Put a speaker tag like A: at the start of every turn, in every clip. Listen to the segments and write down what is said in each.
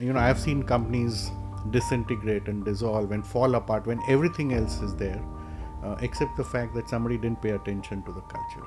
A: I've seen companies disintegrate and dissolve and fall apart when everything else is there, except the fact that somebody didn't pay attention to the culture.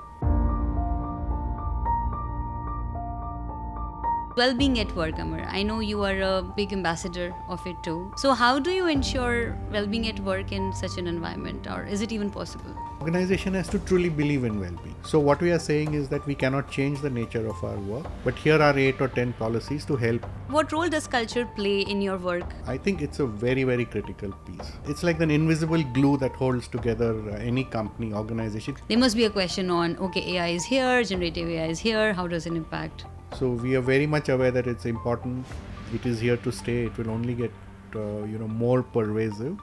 B: Well-being at work, Amar. I know you are a big ambassador of it too. So how do you ensure well-being at work in such an environment, or is it even possible?
A: Organization has to truly believe in well-being. So what we are saying is that we cannot change the nature of our work, but here are 8 or 10 policies to help.
B: What role does culture play in your work?
A: I think it's a very, very critical piece. It's like an invisible glue that holds together any company, organization.
B: There must be a question on, okay, AI is here, generative AI is here, how does it impact?
A: So we are very much aware that it's important. It is here to stay. It will only get more pervasive,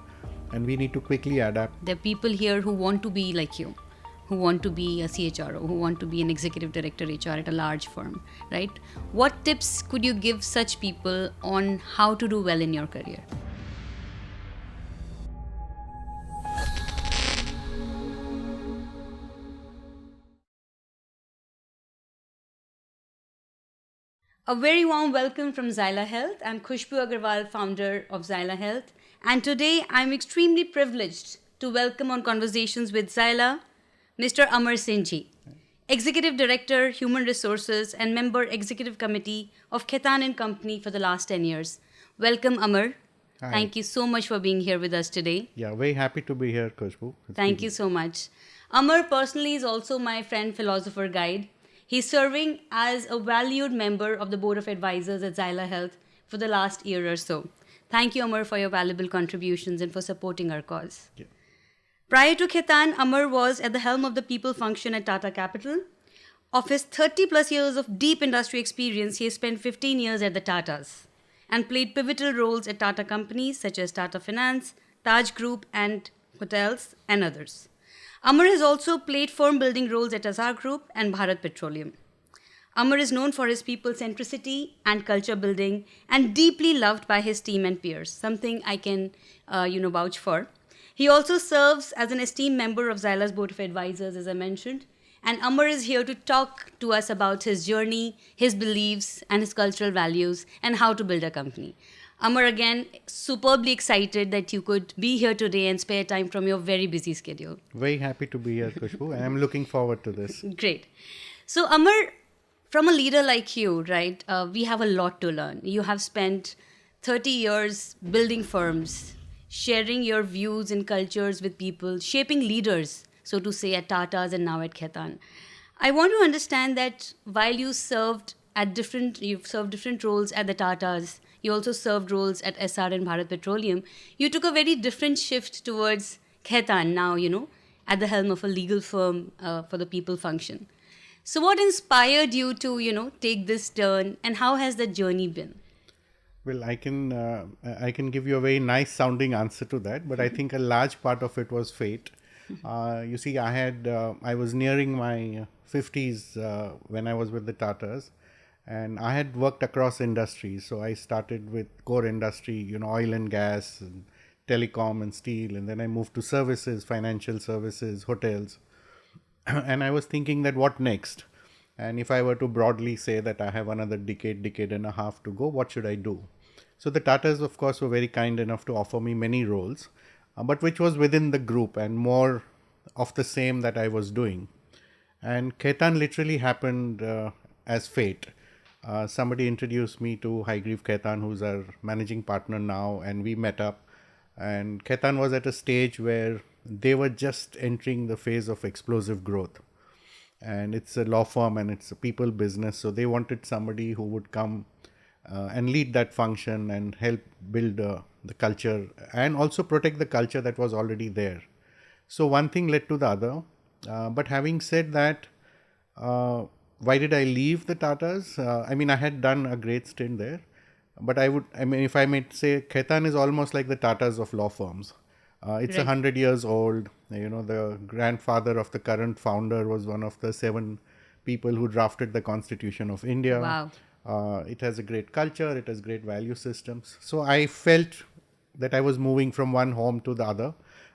A: and we need to quickly adapt.
B: There are people here who want to be like you, who want to be a CHRO, who want to be an executive director HR at a large firm, right? What tips could you give such people on how to do well in your career? A very warm welcome from Zyla Health. I'm Khushbu Agarwal, founder of Zyla Health. And today I'm extremely privileged to welcome on Conversations with Zyla, Mr. Amar Sinhji, Executive Director, Human Resources and Member Executive Committee of Khaitan and Company for the last 10 years. Welcome, Amar.
A: Hi.
B: Thank you so much for being here with us today.
A: Yeah, very happy to be here, Khushbu.
B: Thank you so much. Amar personally is also my friend, philosopher, guide. He's serving as a valued member of the Board of Advisors at Zyla Health for the last year or so. Thank you, Amar, for your valuable contributions and for supporting our cause.
A: Yeah.
B: Prior to Khaitan, Amar was at the helm of the people function at Tata Capital. Of his 30 plus years of deep industry experience, he has spent 15 years at the Tatas and played pivotal roles at Tata companies such as Tata Finance, Taj Group and hotels and others. Amar has also played firm-building roles at Asar Group and Bharat Petroleum. Amar is known for his people-centricity and culture building and deeply loved by his team and peers, something I can vouch for. He also serves as an esteemed member of Zyla's Board of Advisors, as I mentioned. And Amar is here to talk to us about his journey, his beliefs, and his cultural values, and how to build a company. Amar, again, superbly excited that you could be here today and spare time from your very busy schedule.
A: Very happy to be here, Khushbu, and I'm looking forward to this.
B: Great. So, Amar, from a leader like you, right, we have a lot to learn. You have spent 30 years building firms, sharing your views and cultures with people, shaping leaders, so to say, at Tatas and now at Khaitan. I want to understand that while you've served different roles at the Tatas, you also served roles at SR and Bharat Petroleum. You took a very different shift towards Khaitan now, at the helm of a legal firm for the people function. So what inspired you to, take this turn, and how has the journey been?
A: Well, I can give you a very nice sounding answer to that, but I think a large part of it was fate. You see, I was nearing my 50s when I was with the Tatas, and I had worked across industries. So I started with core industry, oil and gas, and telecom and steel, and then I moved to services, financial services, hotels. And I was thinking that what next? And if I were to broadly say that I have another decade and a half to go, what should I do? So the Tatas, of course, were very kind enough to offer me many roles, but which was within the group and more of the same that I was doing. And Khaitan literally happened as fate. Somebody introduced me to Highgrieve Khaitan, who's our managing partner now, and we met up. And Khaitan was at a stage where they were just entering the phase of explosive growth. And it's a law firm and it's a people business, so they wanted somebody who would come and lead that function and help build the culture and also protect the culture that was already there. So one thing led to the other. But having said that, why did I leave the Tatas? I had done a great stint there, but if I may say, Khaitan is almost like the Tatas of law firms. It's 100 years old. The grandfather of the current founder was one of the 7 people who drafted the Constitution of India.
B: Wow.
A: It has a great culture. It has great value systems. So I felt that I was moving from one home to the other.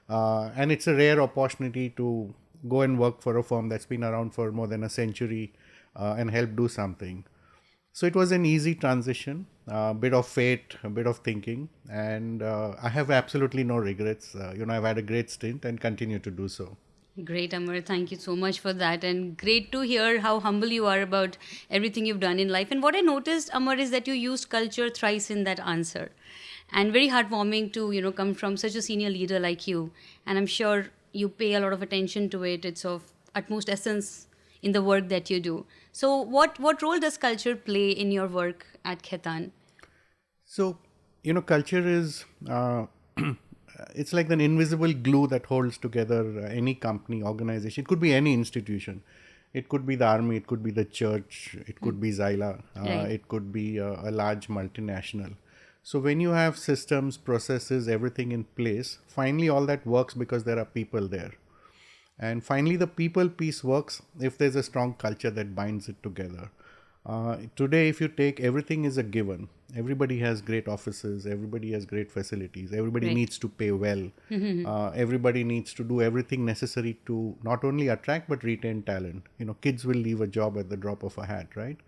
A: And it's a rare opportunity to go and work for a firm that's been around for more than a century and help do something. So it was an easy transition, a bit of fate, a bit of thinking, and I have absolutely no regrets. I've had a great stint and continue to do so.
B: Great, Amar. Thank you so much for that. And great to hear how humble you are about everything you've done in life. And what I noticed, Amar, is that you used culture thrice in that answer. And very heartwarming to, come from such a senior leader like you. And I'm sure you pay a lot of attention to it. It's of utmost essence in the work that you do. So what role does culture play in your work at Khaitan?
A: So, culture is, it's like an invisible glue that holds together any company, organization. It could be any institution. It could be the army, it could be the church, it could be Zyla,
B: Right.
A: it could be a large multinational. So, when you have systems, processes, everything in place, finally all that works because there are people there. And finally, the people piece works if there's a strong culture that binds it together. Today, if you take everything is a given, everybody has great offices, everybody has great facilities, everybody
B: Right.
A: needs to pay well, everybody needs to do everything necessary to not only attract but retain talent. Kids will leave a job at the drop of a hat, right?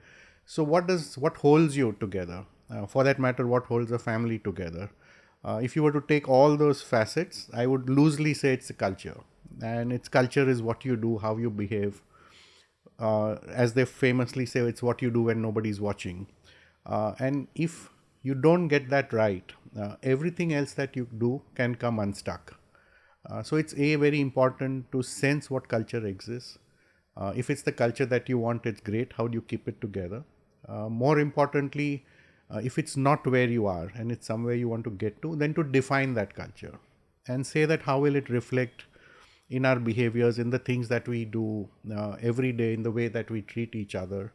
A: So, what holds you together? For that matter, what holds a family together? If you were to take all those facets, I would loosely say it's a culture. And its culture is what you do, how you behave. As they famously say, it's what you do when nobody's watching. And if you don't get that right, everything else that you do can come unstuck. So it's very important to sense what culture exists. If it's the culture that you want, it's great. How do you keep it together? More importantly, if it's not where you are and it's somewhere you want to get to, then to define that culture and say that how will it reflect in our behaviors, in the things that we do every day, in the way that we treat each other.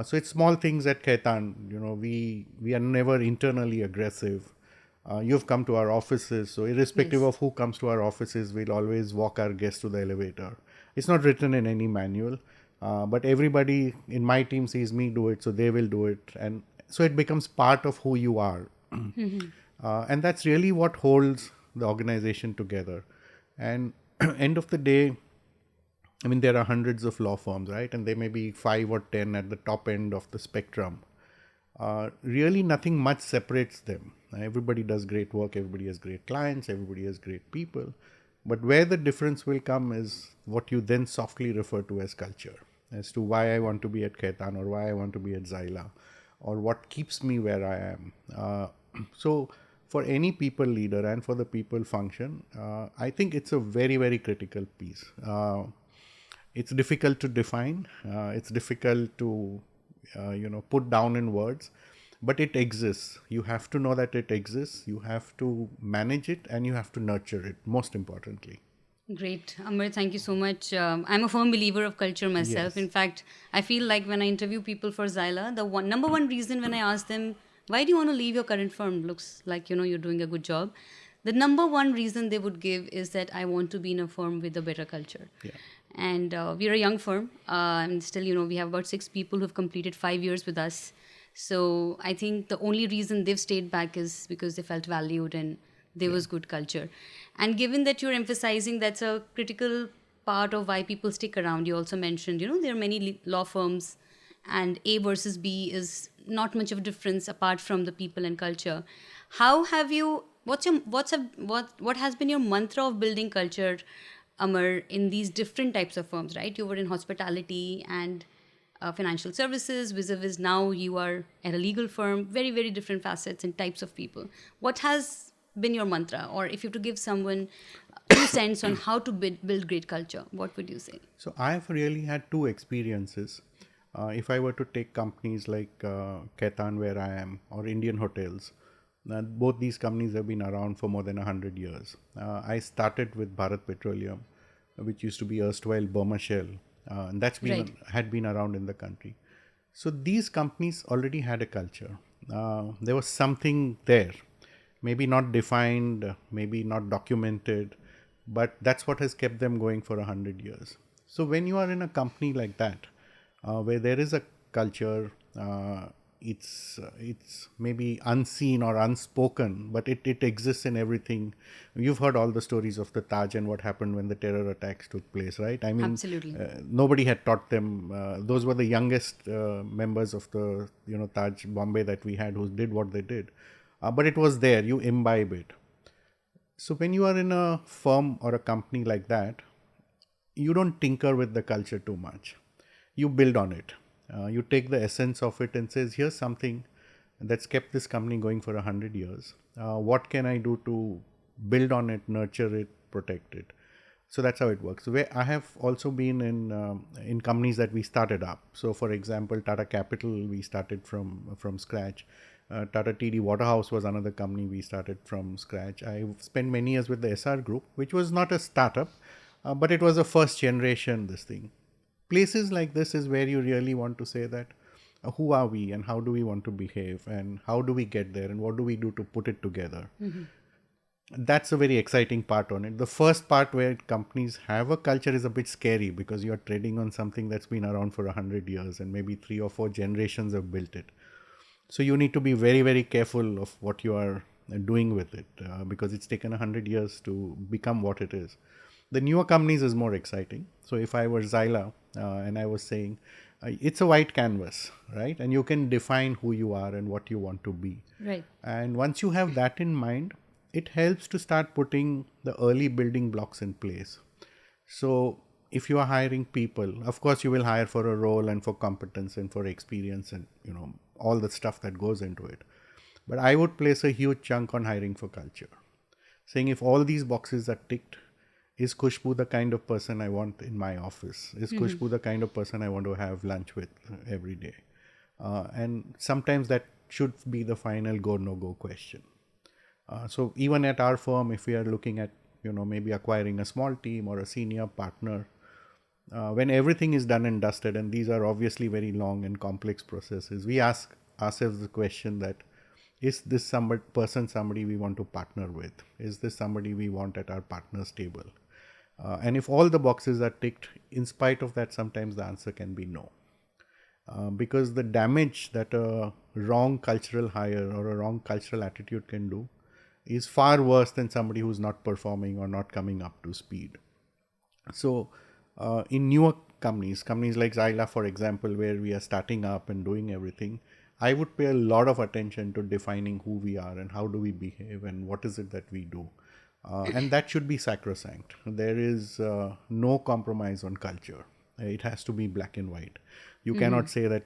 A: So it's small things at Khaitan. We are never internally aggressive. You've come to our offices, so irrespective
B: Yes.
A: of who comes to our offices, we'll always walk our guests to the elevator. It's not written in any manual, but everybody in my team sees me do it, so they will do it, and so it becomes part of who you are. And that's really what holds the organization together. And end of the day, I mean, there are hundreds of law firms, right? And there may be 5 or 10 at the top end of the spectrum. Really, nothing much separates them. Everybody does great work, everybody has great clients, everybody has great people. But where the difference will come is what you then softly refer to as culture, as to why I want to be at Khaitan or why I want to be at Zyla, or what keeps me where I am. So, for any people leader and for the people function, I think it's a very, very critical piece. It's difficult to define. It's difficult to, put down in words, but it exists. You have to know that it exists. You have to manage it and you have to nurture it, most importantly.
B: Great. Amrit, thank you so much. I'm a firm believer of culture myself.
A: Yes.
B: In fact, I feel like when I interview people for Zyla, the number one reason when I ask them, why do you want to leave your current firm? Looks like, you're doing a good job. The number one reason they would give is that I want to be in a firm with a better culture.
A: Yeah.
B: And we're a young firm. And still, we have about 6 people who've completed 5 years with us. So I think the only reason they've stayed back is because they felt valued and there was good culture. And given that you're emphasizing that's a critical part of why people stick around, you also mentioned, there are many law firms and A versus B is not much of a difference apart from the people and culture. How have you, what has been your mantra of building culture, Amar, in these different types of firms, right? You were in hospitality and financial services, vis-a-vis now you are at a legal firm, very, very different facets and types of people. What has been your mantra? Or if you have to give someone 2 cents on how to build great culture, what would you say?
A: So I've really had two experiences. If I were to take companies like Khaitan, where I am, or Indian Hotels, both these companies have been around for more than 100 years. I started with Bharat Petroleum, which used to be erstwhile Burma Shell, and
B: Right.
A: had been around in the country. So these companies already had a culture. There was something there, maybe not defined, maybe not documented, but that's what has kept them going for 100 years. So when you are in a company like that, where there is a culture, it's maybe unseen or unspoken, but it exists in everything. You've heard all the stories of the Taj and what happened when the terror attacks took place, right? I mean,
B: Absolutely.
A: nobody had taught them. Those were the youngest members of the Taj Bombay that we had who did what they did, but it was there. You imbibe it. So when you are in a firm or a company like that, you don't tinker with the culture too much. You build on it. You take the essence of it and says, here's something that's kept this company going for 100 years. What can I do to build on it, nurture it, protect it? So that's how it works. Where I have also been in companies that we started up. So for example, Tata Capital, we started from scratch. Tata TD Waterhouse was another company we started from scratch. I spent many years with the Asar Group, which was not a startup, but it was a first generation this thing. Places like this is where you really want to say that who are we and how do we want to behave and how do we get there and what do we do to put it together. That's a very exciting part on it. The first part where companies have a culture is a bit scary because you're trading on something that's been around for 100 years and maybe 3 or 4 generations have built it. So you need to be very, very careful of what you are doing with it because it's taken 100 years to become what it is. The newer companies is more exciting. So if I were Zyla and I was saying, it's a white canvas, right? And you can define who you are and what you want to be.
B: Right.
A: And once you have that in mind, it helps to start putting the early building blocks in place. So if you are hiring people, of course you will hire for a role and for competence and for experience and all the stuff that goes into it. But I would place a huge chunk on hiring for culture, saying if all these boxes are ticked, is Khushbu the kind of person I want in my office? Is Khushbu the kind of person I want to have lunch with every day? And sometimes that should be the final go no go question. So even at our firm, if we are looking at maybe acquiring a small team or a senior partner, when everything is done and dusted, and these are obviously very long and complex processes, we ask ourselves the question that is this somebody we want to partner with? Is this somebody we want at our partner's table? And if all the boxes are ticked, in spite of that, sometimes the answer can be no. Because the damage that a wrong cultural hire or a wrong cultural attitude can do is far worse than somebody who's not performing or not coming up to speed. So in newer companies like Zyla, for example, where we are starting up and doing everything, I would pay a lot of attention to defining who we are and how do we behave and what is it that we do. And that should be sacrosanct. There is no compromise on culture. It has to be black and white. You cannot say that,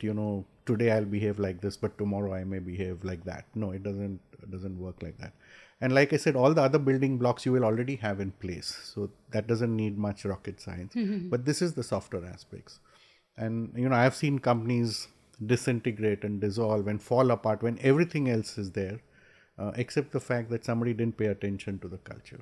A: today I'll behave like this, but tomorrow I may behave like that. No, it doesn't work like that. And like I said, all the other building blocks you will already have in place. So that doesn't need much rocket science. But this is the softer aspects. And, I've seen companies disintegrate and dissolve and fall apart when everything else is there, except the fact that somebody didn't pay attention to the culture.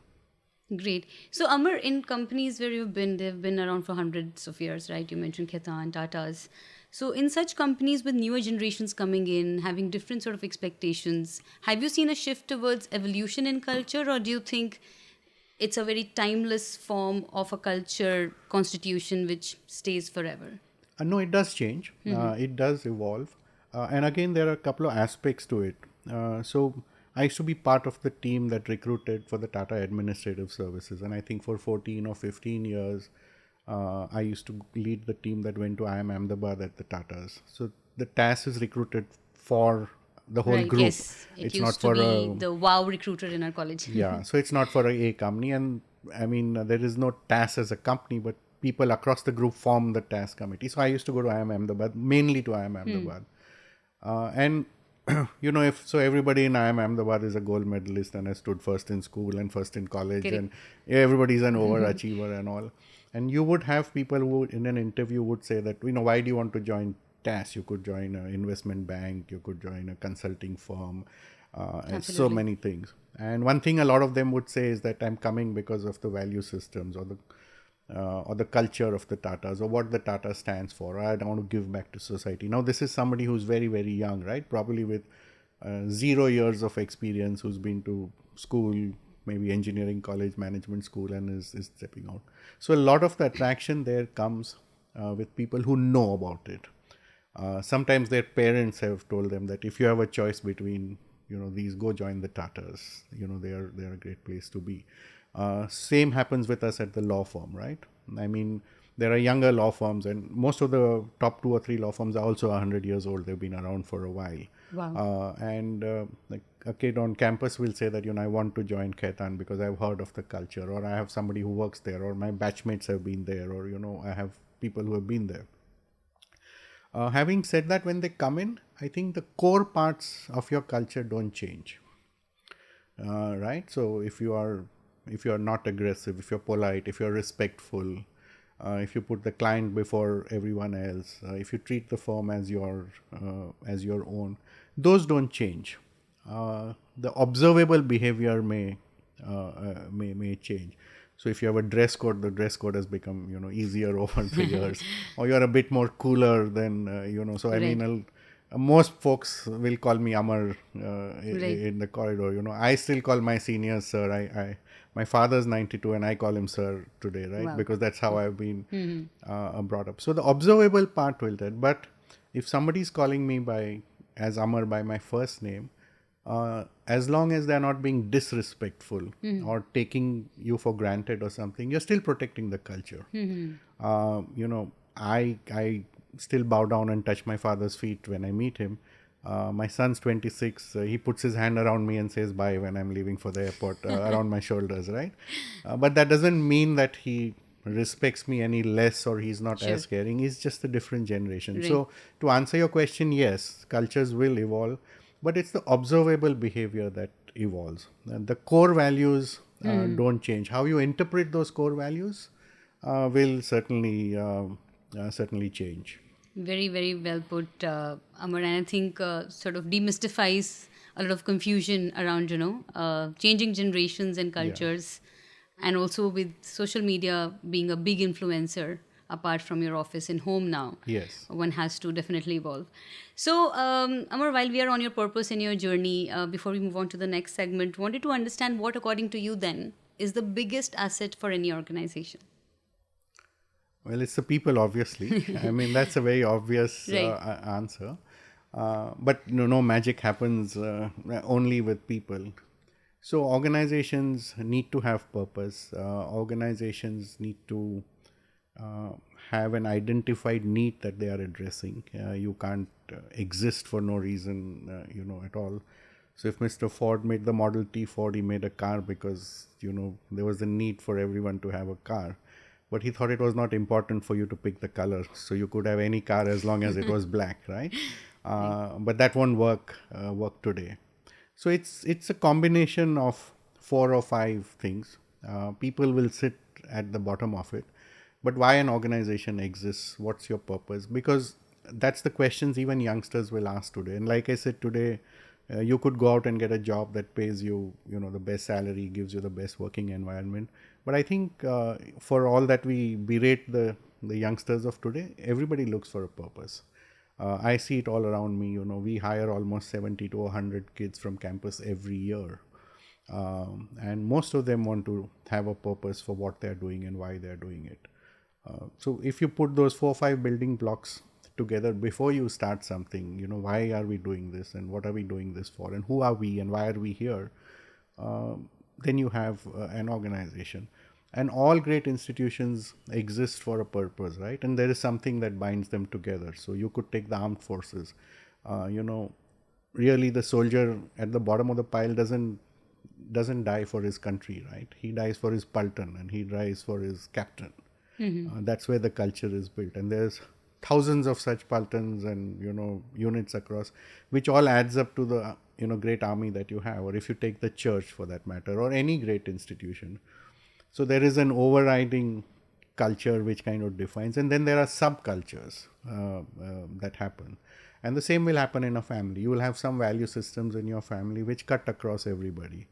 B: Great. So, Amar, in companies where you've been, they've been around for hundreds of years, right? You mentioned Khaitan, Tatas. So, in such companies with newer generations coming in, having different sort of expectations, have you seen a shift towards evolution in culture, or do you think it's a very timeless form of a culture constitution which stays forever?
A: No, it does change. It does evolve. And again, there are a couple of aspects to it. So I used to be part of the team that recruited for the Tata Administrative Services. And I think for 14 or 15 years, I used to lead the team that went to IIM Ahmedabad at the Tatas. So the TAS is recruited for the whole
B: Right,
A: group.
B: yes. It used to be the wow recruiter in our college.
A: Yeah, so it's not for a company. And I mean, there is no TAS as a company, but people across the group form the TAS committee. So I used to go to IIM Ahmedabad, mainly to IIM Ahmedabad. And if so, everybody in IIM Ahmedabad is a gold medalist and has stood first in school and first in college,
B: Correct.
A: and everybody's an overachiever and all. And you would have people who, in an interview, would say that, why do you want to join TAS? You could join an investment bank, you could join a consulting firm, and so
B: Absolutely.
A: many things. And one thing a lot of them would say is that I'm coming because of the value systems or the culture of the Tatas or what the Tata stands for. I don't want to give back to society. Now, this is somebody who's very, very young, right? Probably with 0 years of experience, who's been to school, maybe engineering college, management school, and is stepping out. So a lot of the attraction there comes with people who know about it. Sometimes their parents have told them that if you have a choice between, these, go join the Tatas. They are a great place to be. Same happens with us at the law firm, right? I mean, there are younger law firms, and most of the top 2 or 3 law firms are also 100 years old. They've been around for a while.
B: Wow.
A: And like a kid on campus will say that, I want to join Khaitan because I've heard of the culture, or I have somebody who works there, or my batchmates have been there, or, I have people who have been there. Having said that, when they come in, I think the core parts of your culture don't change. Right? So if you are not aggressive, if you're polite, if you're respectful, if you put the client before everyone else, if you treat the firm as your own, those don't change. The observable behavior may change. So if you have a dress code, the dress code has become easier over the years, or you're a bit more cooler than So I
B: Right.
A: mean, most folks will call me Amar
B: Right.
A: in the corridor. I still call my seniors sir. My father's 92 and I call him sir today, right?
B: Wow.
A: Because that's how I've been brought up. So the observable part will that. But if somebody's calling me as Amar by my first name, as long as they're not being disrespectful or taking you for granted or something, you're still protecting the culture. I still bow down and touch my father's feet when I meet him. My son's 26. He puts his hand around me and says bye when I'm leaving for the airport, around my shoulders, right? But that doesn't mean that he respects me any less or he's not
B: Sure.
A: as caring. He's just a different generation.
B: Right.
A: So, to answer your question, yes, cultures will evolve, but it's the observable behavior that evolves. And the core values don't change. How you interpret those core values will certainly change.
B: Very, very well put, Amar. And I think sort of demystifies a lot of confusion around, changing generations and
A: Yeah.
B: cultures. And also with social media being a big influencer apart from your office and home now.
A: Yes.
B: One has to definitely evolve. So, Amar, while we are on your purpose and your journey, before we move on to the next segment, wanted to understand what, according to you, then, is the biggest asset for any organization?
A: Well, it's the people, obviously. I mean, that's a very obvious
B: Right.
A: answer. But no magic happens only with people. So organizations need to have purpose. Organizations need to uh, have an identified need that they are addressing. You can't exist for no reason, at all. So if Mr. Ford made the Model T Ford, he made a car because there was a need for everyone to have a car. But he thought it was not important for you to pick the color, so you could have any car as long as it was black, right? But that won't work today. So it's a combination of 4 or 5 things. People will sit at the bottom of it. But why an organization exists? What's your purpose? Because that's the questions even youngsters will ask today. And like I said today, you could go out and get a job that pays you, the best salary, gives you the best working environment. But I think for all that we berate the youngsters of today, everybody looks for a purpose. I see it all around me. We hire almost 70 to 100 kids from campus every year. And most of them want to have a purpose for what they're doing and why they're doing it. So if you put those 4 or 5 building blocks together before you start something, why are we doing this and what are we doing this for and who are we and why are we here, then you have an organization. And all great institutions exist for a purpose, right? And there is something that binds them together. So you could take the armed forces. Really the soldier at the bottom of the pile doesn't die for his country, right? He dies for his paltan and he dies for his captain. That's where the culture is built, and there's thousands of such paltans and units across, which all adds up to the great army that you have. Or if you take the church for that matter, or any great institution, so there is an overriding culture which kind of defines, and then there are subcultures that happen. And the same will happen in a family. You will have some value systems in your family which cut across everybody.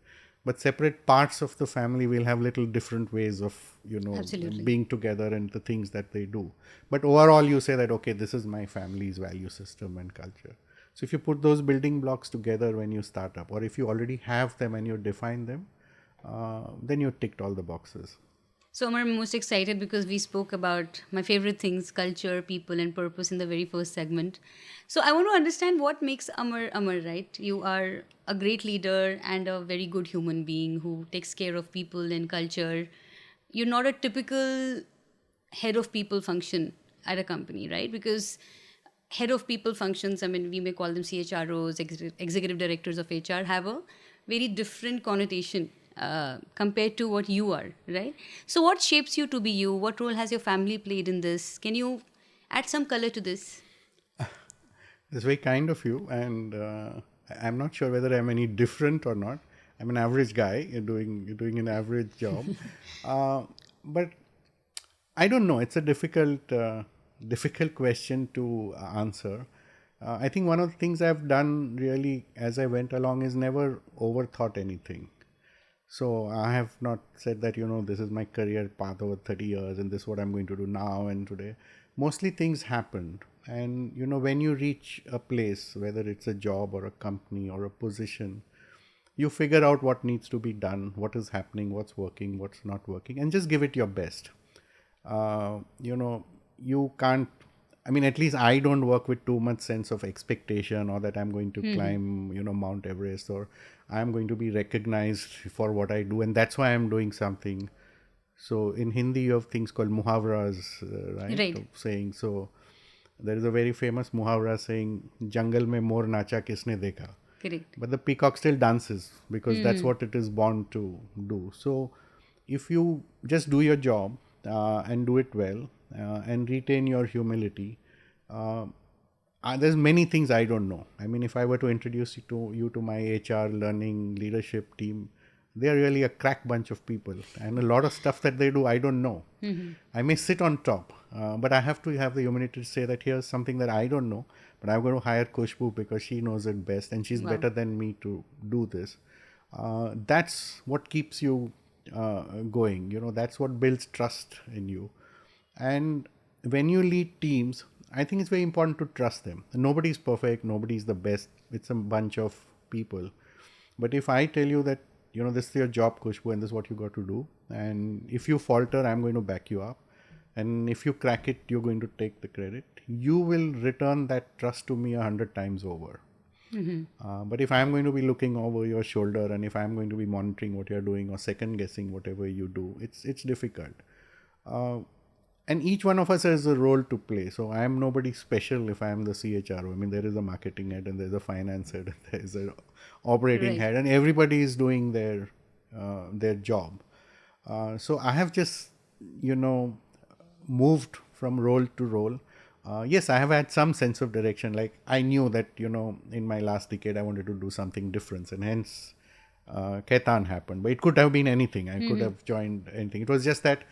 A: But separate parts of the family will have little different ways of,
B: Absolutely.
A: being together and the things that they do. But overall, you say that, okay, this is my family's value system and culture. So if you put those building blocks together when you start up, or if you already have them and you define them, then you ticked all the boxes.
B: So, Amar, I'm most excited because we spoke about my favorite things, culture, people, and purpose in the very first segment. So, I want to understand what makes Amar Amar, right? You are a great leader and a very good human being who takes care of people and culture. You're not a typical head of people function at a company, right? Because head of people functions, I mean, we may call them CHROs, executive directors of HR, have a very different connotation compared to what you are, right? So, what shapes you to be you? What role has your family played in this? Can you add some color to this?
A: It's very kind of you, and I'm not sure whether I'm any different or not. I'm an average guy. You're doing an average job, but I don't know. It's a difficult question to answer. I think one of the things I've done really as I went along is never overthought anything. So I have not said that, this is my career path over 30 years and this is what I'm going to do now and today. Mostly things happened. And, when you reach a place, whether it's a job or a company or a position, you figure out what needs to be done, what is happening, what's working, what's not working, and just give it your best. You can't, I mean, at least I don't work with too much sense of expectation, or that I'm going to climb, Mount Everest, or I'm going to be recognized for what I do, and that's why I'm doing something. So in Hindi, you have things called muhavras, right?
B: Right.
A: Of saying. So there is a very famous muhavra saying, "Jungle mein mor nacha kisne dekha."
B: Correct.
A: But the peacock still dances because that's what it is born to do. So if you just do your job and do it well and retain your humility, there's many things I don't know. I mean, if I were to introduce you to my HR learning leadership team, they are really a crack bunch of people, and a lot of stuff that they do I don't know. I may sit on top, but I have to have the humility to say that here's something that I don't know, but I'm going to hire Kushbu because she knows it best and she's better than me to do this. That's what keeps you going. That's what builds trust in you. And when you lead teams, I think it's very important to trust them. Nobody's perfect, nobody's the best. It's a bunch of people. But if I tell you that, this is your job, Kushbu, and this is what you got to do, and if you falter, I'm going to back you up. And if you crack it, you're going to take the credit. You will return that trust to me 100 times over. But if I'm going to be looking over your shoulder, and if I'm going to be monitoring what you're doing or second guessing whatever you do, it's difficult. And each one of us has a role to play. So I am nobody special if I am the CHRO. I mean, there is a marketing head and there's a finance head and there is an operating head, and everybody is doing their job. So I have just, moved from role to role. Yes, I have had some sense of direction. Like I knew that, in my last decade, I wanted to do something different, and hence Khaitan happened. But it could have been anything. I could have joined anything. It was just that.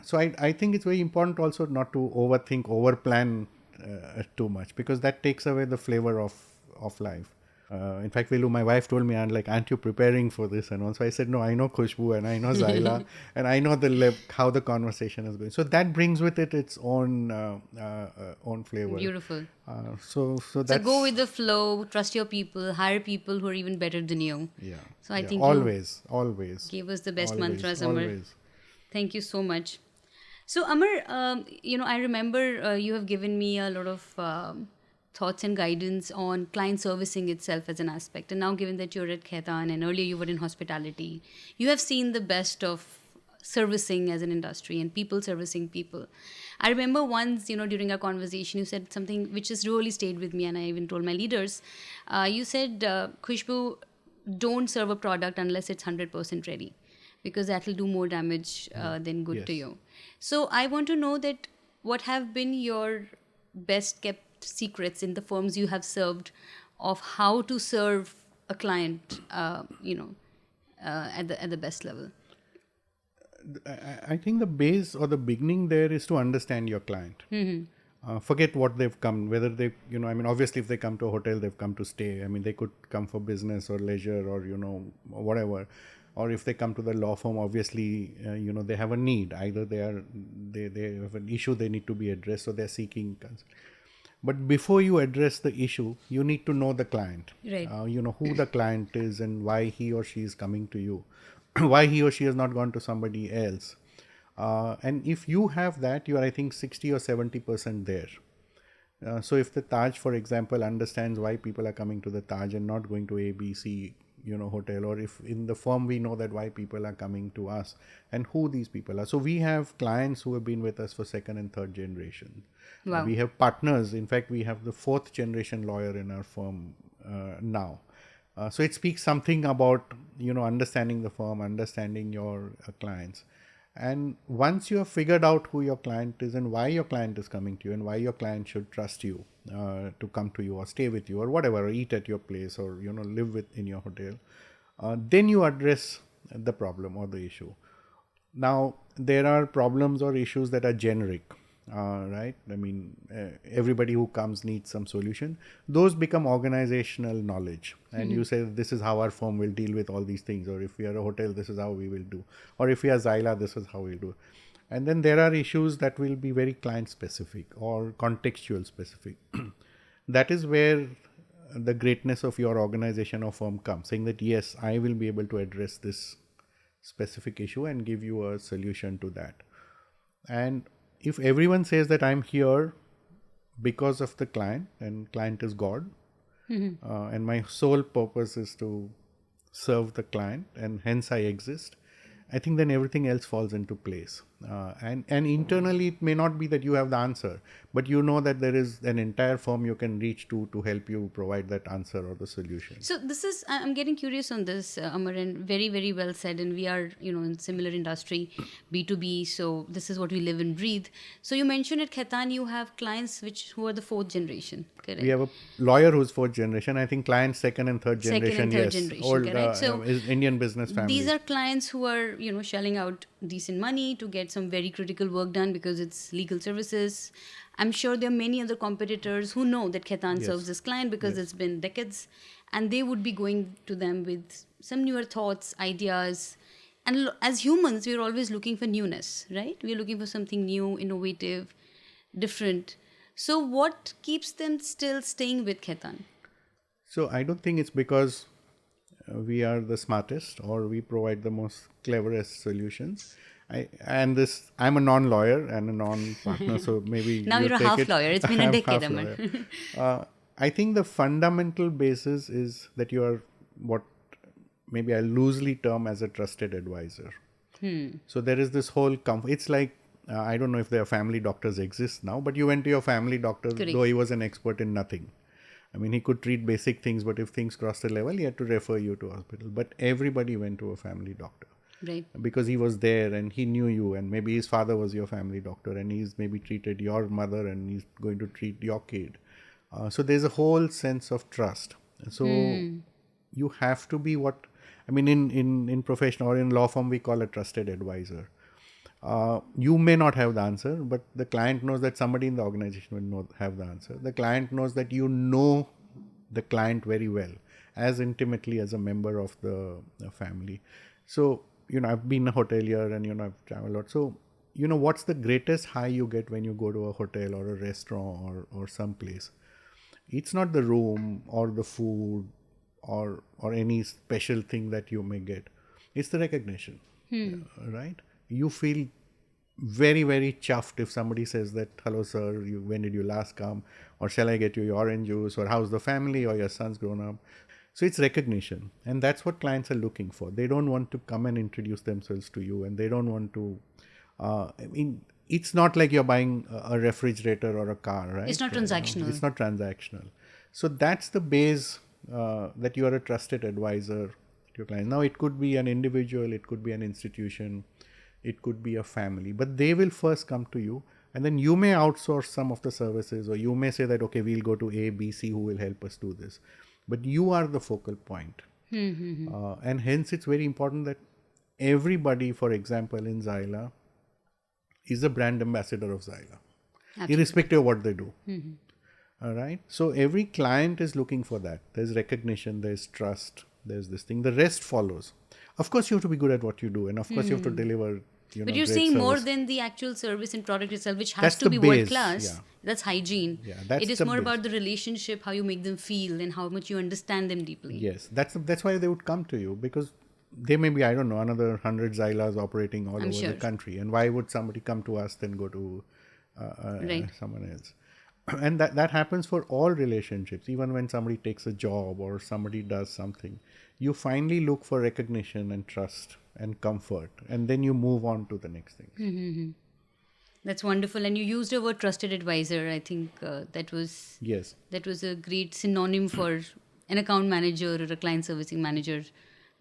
A: So I think it's very important also not to overthink, overplan too much, because that takes away the flavor of life. In fact, Velu, my wife told me, "I'm like, aren't you preparing for this?" And also I said, "No, I know Khushbu and I know Zyla and I know how the conversation is going." So that brings with it its own flavor.
B: Beautiful.
A: So
B: So go with the flow, trust your people, hire people who are even better than you.
A: Yeah.
B: So I
A: Yeah,
B: think
A: always
B: you gave us the best
A: always,
B: mantras, Amar.
A: always.
B: Thank you so much. So, Amar, I remember you have given me a lot of thoughts and guidance on client servicing itself as an aspect. And now, given that you're at Khaitan and earlier you were in hospitality, you have seen the best of servicing as an industry and people servicing people. I remember once, during our conversation, you said something which has really stayed with me, and I even told my leaders. You said, Khushbu, don't serve a product unless it's 100% ready, because that will do more damage than good to
A: Yes.
B: you. So I want to know that what have been your best kept secrets in the firms you have served of how to serve a client, at the best level.
A: I think the base or the beginning there is to understand your client. Forget what they've come, whether they, obviously if they come to a hotel, they've come to stay. I mean, they could come for business or leisure or, whatever. Or if they come to the law firm, obviously, they have a need. Either they have an issue they need to be addressed, so they're seeking counsel. But before you address the issue, you need to know the client.
B: Right.
A: Who the client is and why he or she is coming to you, why he or she has not gone to somebody else. And if you have that, you are, I think, 60 or 70% there. So if the Taj, for example, understands why people are coming to the Taj and not going to A, B, C, hotel, or if in the firm we know that why people are coming to us and who these people are. So we have clients who have been with us for second and third generation.
B: Wow.
A: We have partners. In fact, we have the fourth generation lawyer in our firm now. So it speaks something about, understanding the firm, understanding your clients. And once you have figured out who your client is and why your client is coming to you and why your client should trust you to come to you or stay with you or whatever, or eat at your place or, live in your hotel, then you address the problem or the issue. Now, there are problems or issues that are generic, right? I mean, everybody who comes needs some solution. Those become organizational knowledge. And you say, this is how our firm will deal with all these things. Or if we are a hotel, this is how we will do. Or if we are Zyla, this is how we'll do. And then there are issues that will be very client specific or contextual specific. That is where the greatness of your organization or firm comes, saying that, yes, I will be able to address this specific issue and give you a solution to that. And if everyone says that I'm here because of the client and client is God, and my sole purpose is to serve the client and hence I exist, I think then everything else falls into place. And internally, it may not be that you have the answer, but you know that there is an entire firm you can reach to help you provide that answer or the solution.
B: So this is, I'm getting curious on this, Amar, and very, very well said. And we are, in similar industry, B2B. So this is what we live and breathe. So you mentioned at Khaitan, you have clients who are the fourth generation, correct?
A: We have a lawyer who's fourth generation. I think clients second and third
B: Second
A: generation.
B: and third
A: Yes,
B: generation,
A: old
B: correct? So
A: is Indian business family.
B: These are clients who are, shelling out decent money to get some very critical work done because it's legal services. I'm sure there are many other competitors who know that Khaitan serves this client because it's been decades, and they would be going to them with some newer thoughts, ideas. And as humans, we're always looking for newness, right? We're looking for something new, innovative, different. So what keeps them still staying with Khaitan?
A: So I don't think it's because we are the smartest or we provide the most cleverest solutions. I'm a non-lawyer and a non-partner, so maybe
B: Now you're a half lawyer. It's been a decade, Amar.
A: I think the fundamental basis is that you are what maybe I loosely term as a trusted advisor. So there is this whole it's like I don't know if their family doctors exist now, but you went to your family doctor,
B: Correct.
A: though he was an expert in nothing. I mean, he could treat basic things, but if things crossed a level, he had to refer you to hospital. But everybody went to a family doctor.
B: Right.
A: Because he was there and he knew you, and maybe his father was your family doctor and he's maybe treated your mother and he's going to treat your kid. So there's a whole sense of trust. So you have to be in profession or in law firm, we call a trusted advisor. You may not have the answer, but the client knows that somebody in the organization will have the answer. The client knows that you know the client very well, as intimately as a member of the family. So, I've been a hotelier and, I've traveled a lot. So, what's the greatest high you get when you go to a hotel or a restaurant or some place? It's not the room or the food or any special thing that you may get. It's the recognition, right? You feel very, very chuffed if somebody says that, hello, sir, when did you last come? Or shall I get you your orange juice? Or how's the family? Or your son's grown up? So it's recognition. And that's what clients are looking for. They don't want to come and introduce themselves to you. And they don't want to, it's not like you're buying a refrigerator or a car, right?
B: It's not transactional.
A: It's not transactional. So that's the base that you are a trusted advisor to your client. Now, it could be an individual, it could be an institution, it could be a family, but they will first come to you, and then you may outsource some of the services, or you may say that, okay, we'll go to A, B, C, who will help us do this. But you are the focal point. And hence it's very important that everybody, for example, in Zyla, is a brand ambassador of Zyla, irrespective of what they do. All right. So every client is looking for that. There's recognition, there's trust, there's this thing. The rest follows. Of course, you have to be good at what you do, and of course, you have to deliver.
B: But you're saying more than the actual service and product itself, which has
A: That's
B: to
A: the
B: be
A: base,
B: world class.
A: yeah.
B: That's hygiene.
A: Yeah, that's
B: it is
A: the
B: more
A: base.
B: about the relationship, how you make them feel, and how much you understand them deeply.
A: Yes, that's why they would come to you, because there may be, I don't know, another 100 Zylas operating all
B: I'm
A: over the
B: sure.
A: country. And why would somebody come to us then go to
B: Right.
A: someone else? And that happens for all relationships. Even when somebody takes a job or somebody does something, you finally look for recognition and trust and comfort, and then you move on to the next thing.
B: That's wonderful. And you used the word trusted advisor. I think
A: Yes.
B: that was a great synonym for an account manager or a client servicing manager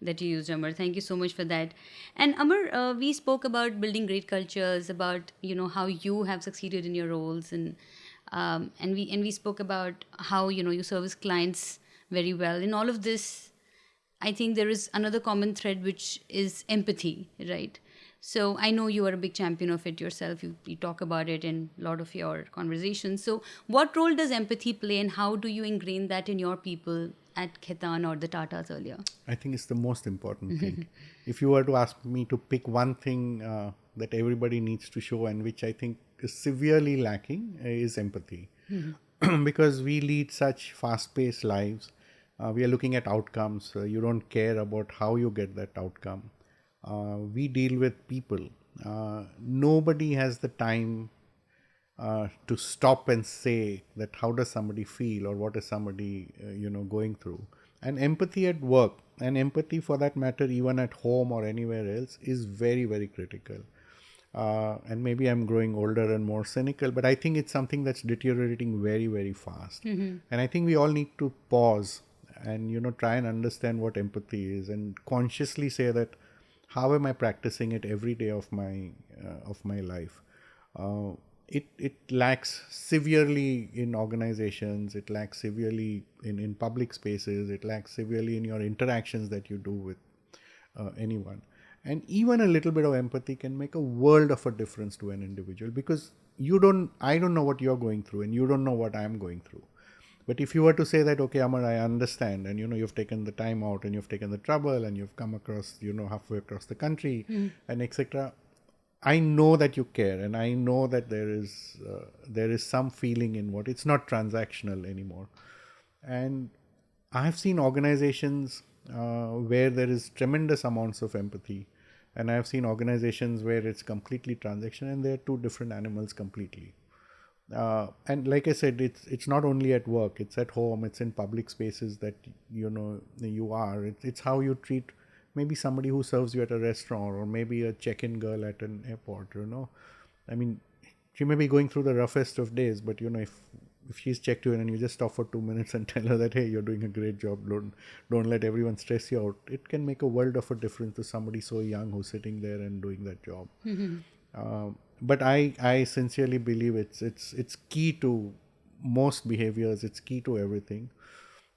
B: that you used, Amar. Thank you so much for that. And Amar, we spoke about building great cultures, about how you have succeeded in your roles, and we spoke about how you service clients very well. In all of this, I think there is another common thread, which is empathy, right? So I know you are a big champion of it yourself. You talk about it in a lot of your conversations. So what role does empathy play, and how do you ingrain that in your people at Khaitan or the Tatas earlier?
A: I think it's the most important thing. If you were to ask me to pick one thing that everybody needs to show, and which I think is severely lacking, is empathy. Because we lead such fast paced lives. We are looking at outcomes. You don't care about how you get that outcome. We deal with people. Nobody has the time to stop and say that how does somebody feel, or what is somebody going through. And empathy at work, and empathy for that matter even at home or anywhere else, is very, very critical. And maybe I'm growing older and more cynical, but I think it's something that's deteriorating very, very fast. And I think we all need to pause and try and understand what empathy is, and consciously say that how am I practicing it every day of my life. It lacks severely in organizations, it lacks severely in public spaces, it lacks severely in your interactions that you do with anyone. And even a little bit of empathy can make a world of a difference to an individual, because I don't know what you're going through, and you don't know what I'm going through. But if you were to say that, okay, Amar, I understand, and you've taken the time out, and you've taken the trouble, and you've come across, halfway across the country, and etc. I know that you care, and I know that there is some feeling in what it's not transactional anymore. And I have seen organizations where there is tremendous amounts of empathy, and I have seen organizations where it's completely transactional, and they're two different animals completely. And like I said, it's not only at work; it's at home, it's in public spaces that you are. It's how you treat maybe somebody who serves you at a restaurant, or maybe a check-in girl at an airport. I mean, she may be going through the roughest of days, but if she's checked you in and you just stop for 2 minutes and tell her that, hey, you're doing a great job, don't let everyone stress you out, it can make a world of a difference to somebody so young who's sitting there and doing that job. But I sincerely believe it's key to most behaviors, it's key to everything.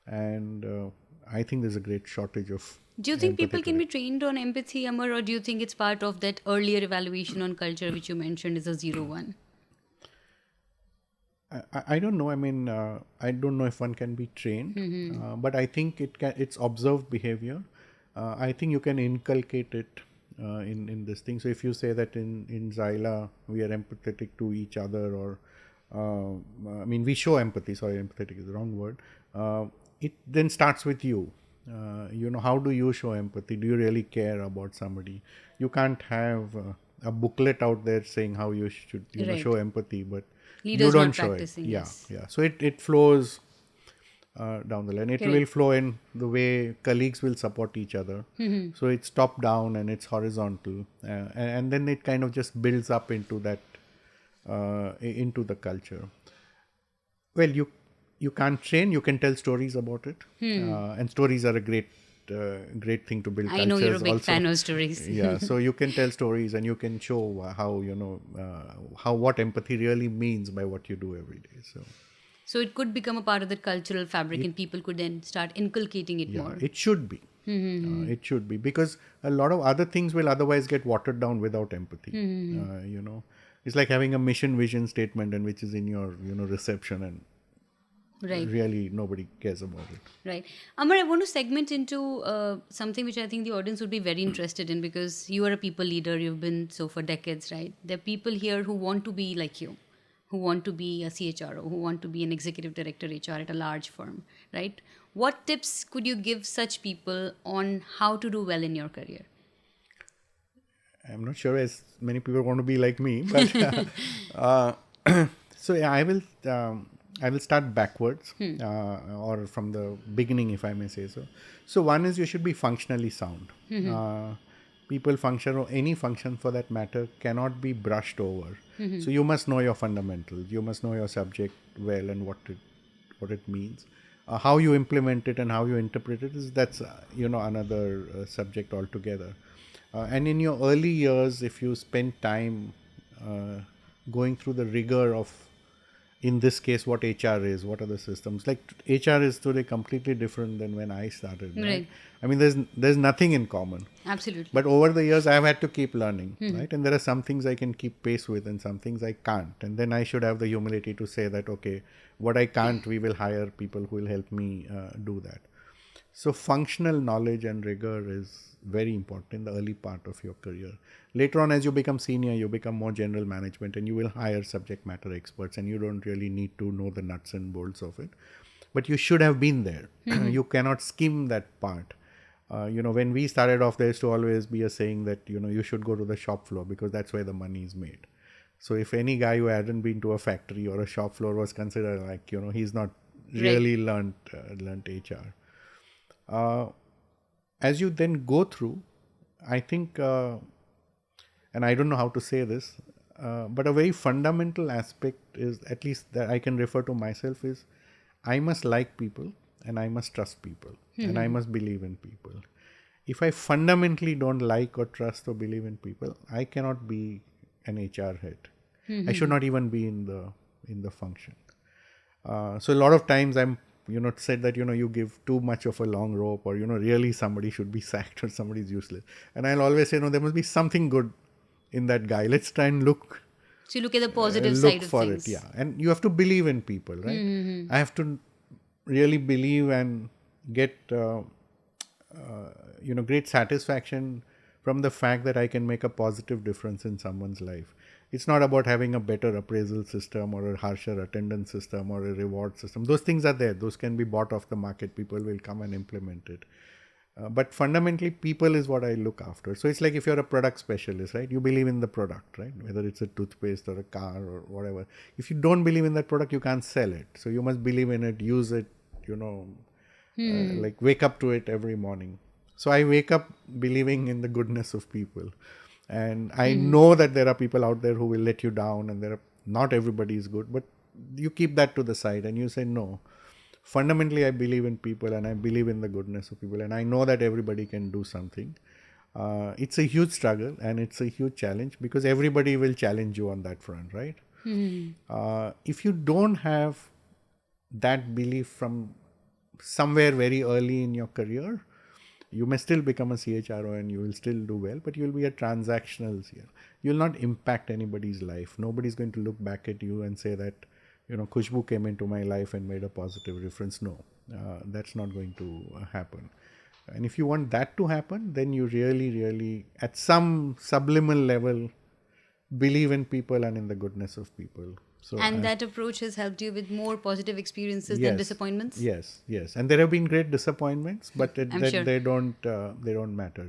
A: And I think there's a great shortage of
B: Do you think
A: empathy
B: people can
A: today.
B: be trained on empathy, Amar, or do you think it's part of that earlier evaluation on culture, which you mentioned is a 0-1?
A: I don't know. I mean, I don't know if one can be trained, but I think it's observed behavior. I think you can inculcate it in this thing. So if you say that in Zyla we are empathetic to each other, or I mean, we show empathy. Sorry, empathetic is the wrong word. It then starts with you. How do you show empathy? Do you really care about somebody? You can't have a booklet out there saying how you should
B: Right.
A: show empathy, but you
B: Leaders
A: don't
B: not
A: show it.
B: practicing,
A: Yeah,
B: yes.
A: yeah. So it flows down the line. It
B: Correct.
A: will flow in the way colleagues will support each other. So it's top down and it's horizontal, and then it kind of just builds up into that into the culture. Well, you can't train. You can tell stories about it, and stories are a great thing to build
B: I know you're a
A: cultures.
B: big
A: Also,
B: fan of stories.
A: yeah. So you can tell stories, and you can show how how what empathy really means by what you do every day.
B: So it could become a part of the cultural fabric, and people could then start inculcating it
A: Yeah,
B: more.
A: it should be. It should be, because a lot of other things will otherwise get watered down without empathy. It's like having a mission vision statement, and which is in your reception, and
B: Right.
A: really nobody cares about it.
B: Right. Amar, I want to segment into something which I think the audience would be very interested in, because you are a people leader. You've been so for decades, right? There are people here who want to be like you, who want to be a CHRO, who want to be an executive director HR at a large firm, right? What tips could you give such people on how to do well in your career?
A: I'm not sure as many people want to be like me, but so yeah, I will start backwards or from the beginning, if I may say so. So one is you should be functionally sound. People function, or any function for that matter, cannot be brushed over. So you must know your fundamentals. You must know your subject well and what it means. How you implement it and how you interpret it that's another subject altogether. And in your early years, if you spend time going through the rigor of, in this case, what HR is, what are the systems? Like HR is today completely different than when I started. Right? I mean, there's nothing in common.
B: Absolutely.
A: But over the years, I've had to keep learning, right? And there are some things I can keep pace with, and some things I can't. And then I should have the humility to say that, okay, what I can't, we will hire people who will help me do that. So functional knowledge and rigor is very important in the early part of your career. Later on, as you become senior, you become more general management, and you will hire subject matter experts, and you don't really need to know the nuts and bolts of it. But you should have been there. You cannot skim that part. When we started off, there used to always be a saying that, you should go to the shop floor because that's where the money is made. So if any guy who hadn't been to a factory or a shop floor was considered like, he's not really learnt HR. As you then go through, I think, and I don't know how to say this, but a very fundamental aspect is, at least that I can refer to myself, is I must like people and I must trust people and I must believe in people. If I fundamentally don't like or trust or believe in people, I cannot be an HR head. I should not even be in the function. So a lot of times I'm said that you give too much of a long rope, or really somebody should be sacked or somebody's useless, and I'll always say, no, there must be something good in that guy. Let's try and look.
B: So you look at the positive side of things.
A: Yeah, and you have to believe in people, right? I have to really believe and get great satisfaction from the fact that I can make a positive difference in someone's life. It's not about having a better appraisal system or a harsher attendance system or a reward system. Those things are there. Those can be bought off the market. People will come and implement it. But fundamentally, people is what I look after. So it's like if you're a product specialist, right? You believe in the product, right? Whether it's a toothpaste or a car or whatever. If you don't believe in that product, you can't sell it. So you must believe in it, use it, like wake up to it every morning. So I wake up believing in the goodness of people. And I know that there are people out there who will let you down, and not everybody is good, but you keep that to the side and you say, no, fundamentally I believe in people and I believe in the goodness of people, and I know that everybody can do something. It's a huge struggle and it's a huge challenge because everybody will challenge you on that front, right? If you don't have that belief from somewhere very early in your career, you may still become a CHRO and you will still do well, but you will be a transactional CHRO. You will not impact anybody's life. Nobody's going to look back at you and say that, Khushbu came into my life and made a positive difference. No, that's not going to happen. And if you want that to happen, then you really, really, at some subliminal level, believe in people and in the goodness of people. So,
B: and that approach has helped you with more positive experiences than disappointments?
A: Yes. And there have been great disappointments, but
B: sure.
A: they don't matter,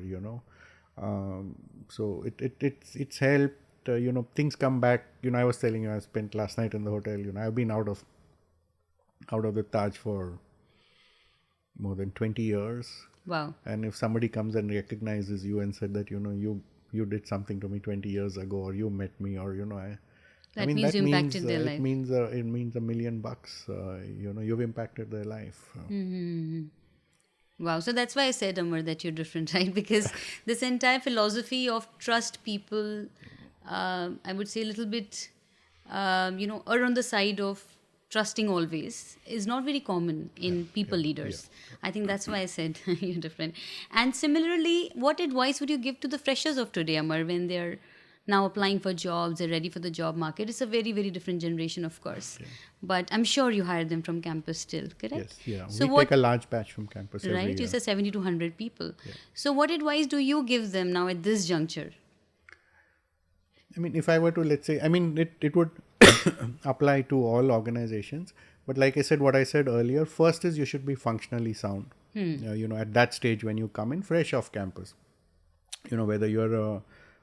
A: So it's helped, things come back. I was telling you, I spent last night in the hotel, I've been out of the Taj for more than 20 years.
B: Wow.
A: And if somebody comes and recognizes you and said that, you did something to me 20 years ago, or you met me, or,
B: that means you impacted their life.
A: It means $1 million. You've impacted their life.
B: Wow. So that's why I said, Amar, that you're different, right? Because this entire philosophy of trust people, I would say a little bit, err on the side of trusting always is not very common in people leaders. I think that's why I said you're different. And similarly, what advice would you give to the freshers of today, Amar, when they're now applying for jobs, they're ready for the job market? It's a very, very different generation, of course. Yeah. But I'm sure you hire them from campus still, correct?
A: Yes, yeah. So we take a large batch from campus every year.
B: Right, you said 70 to 100 people. Yeah. So what advice do you give them now at this juncture?
A: I mean, if I were to, let's say, it would apply to all organizations. But like I said, what I said earlier, first is you should be functionally sound. At that stage when you come in fresh off campus, whether you're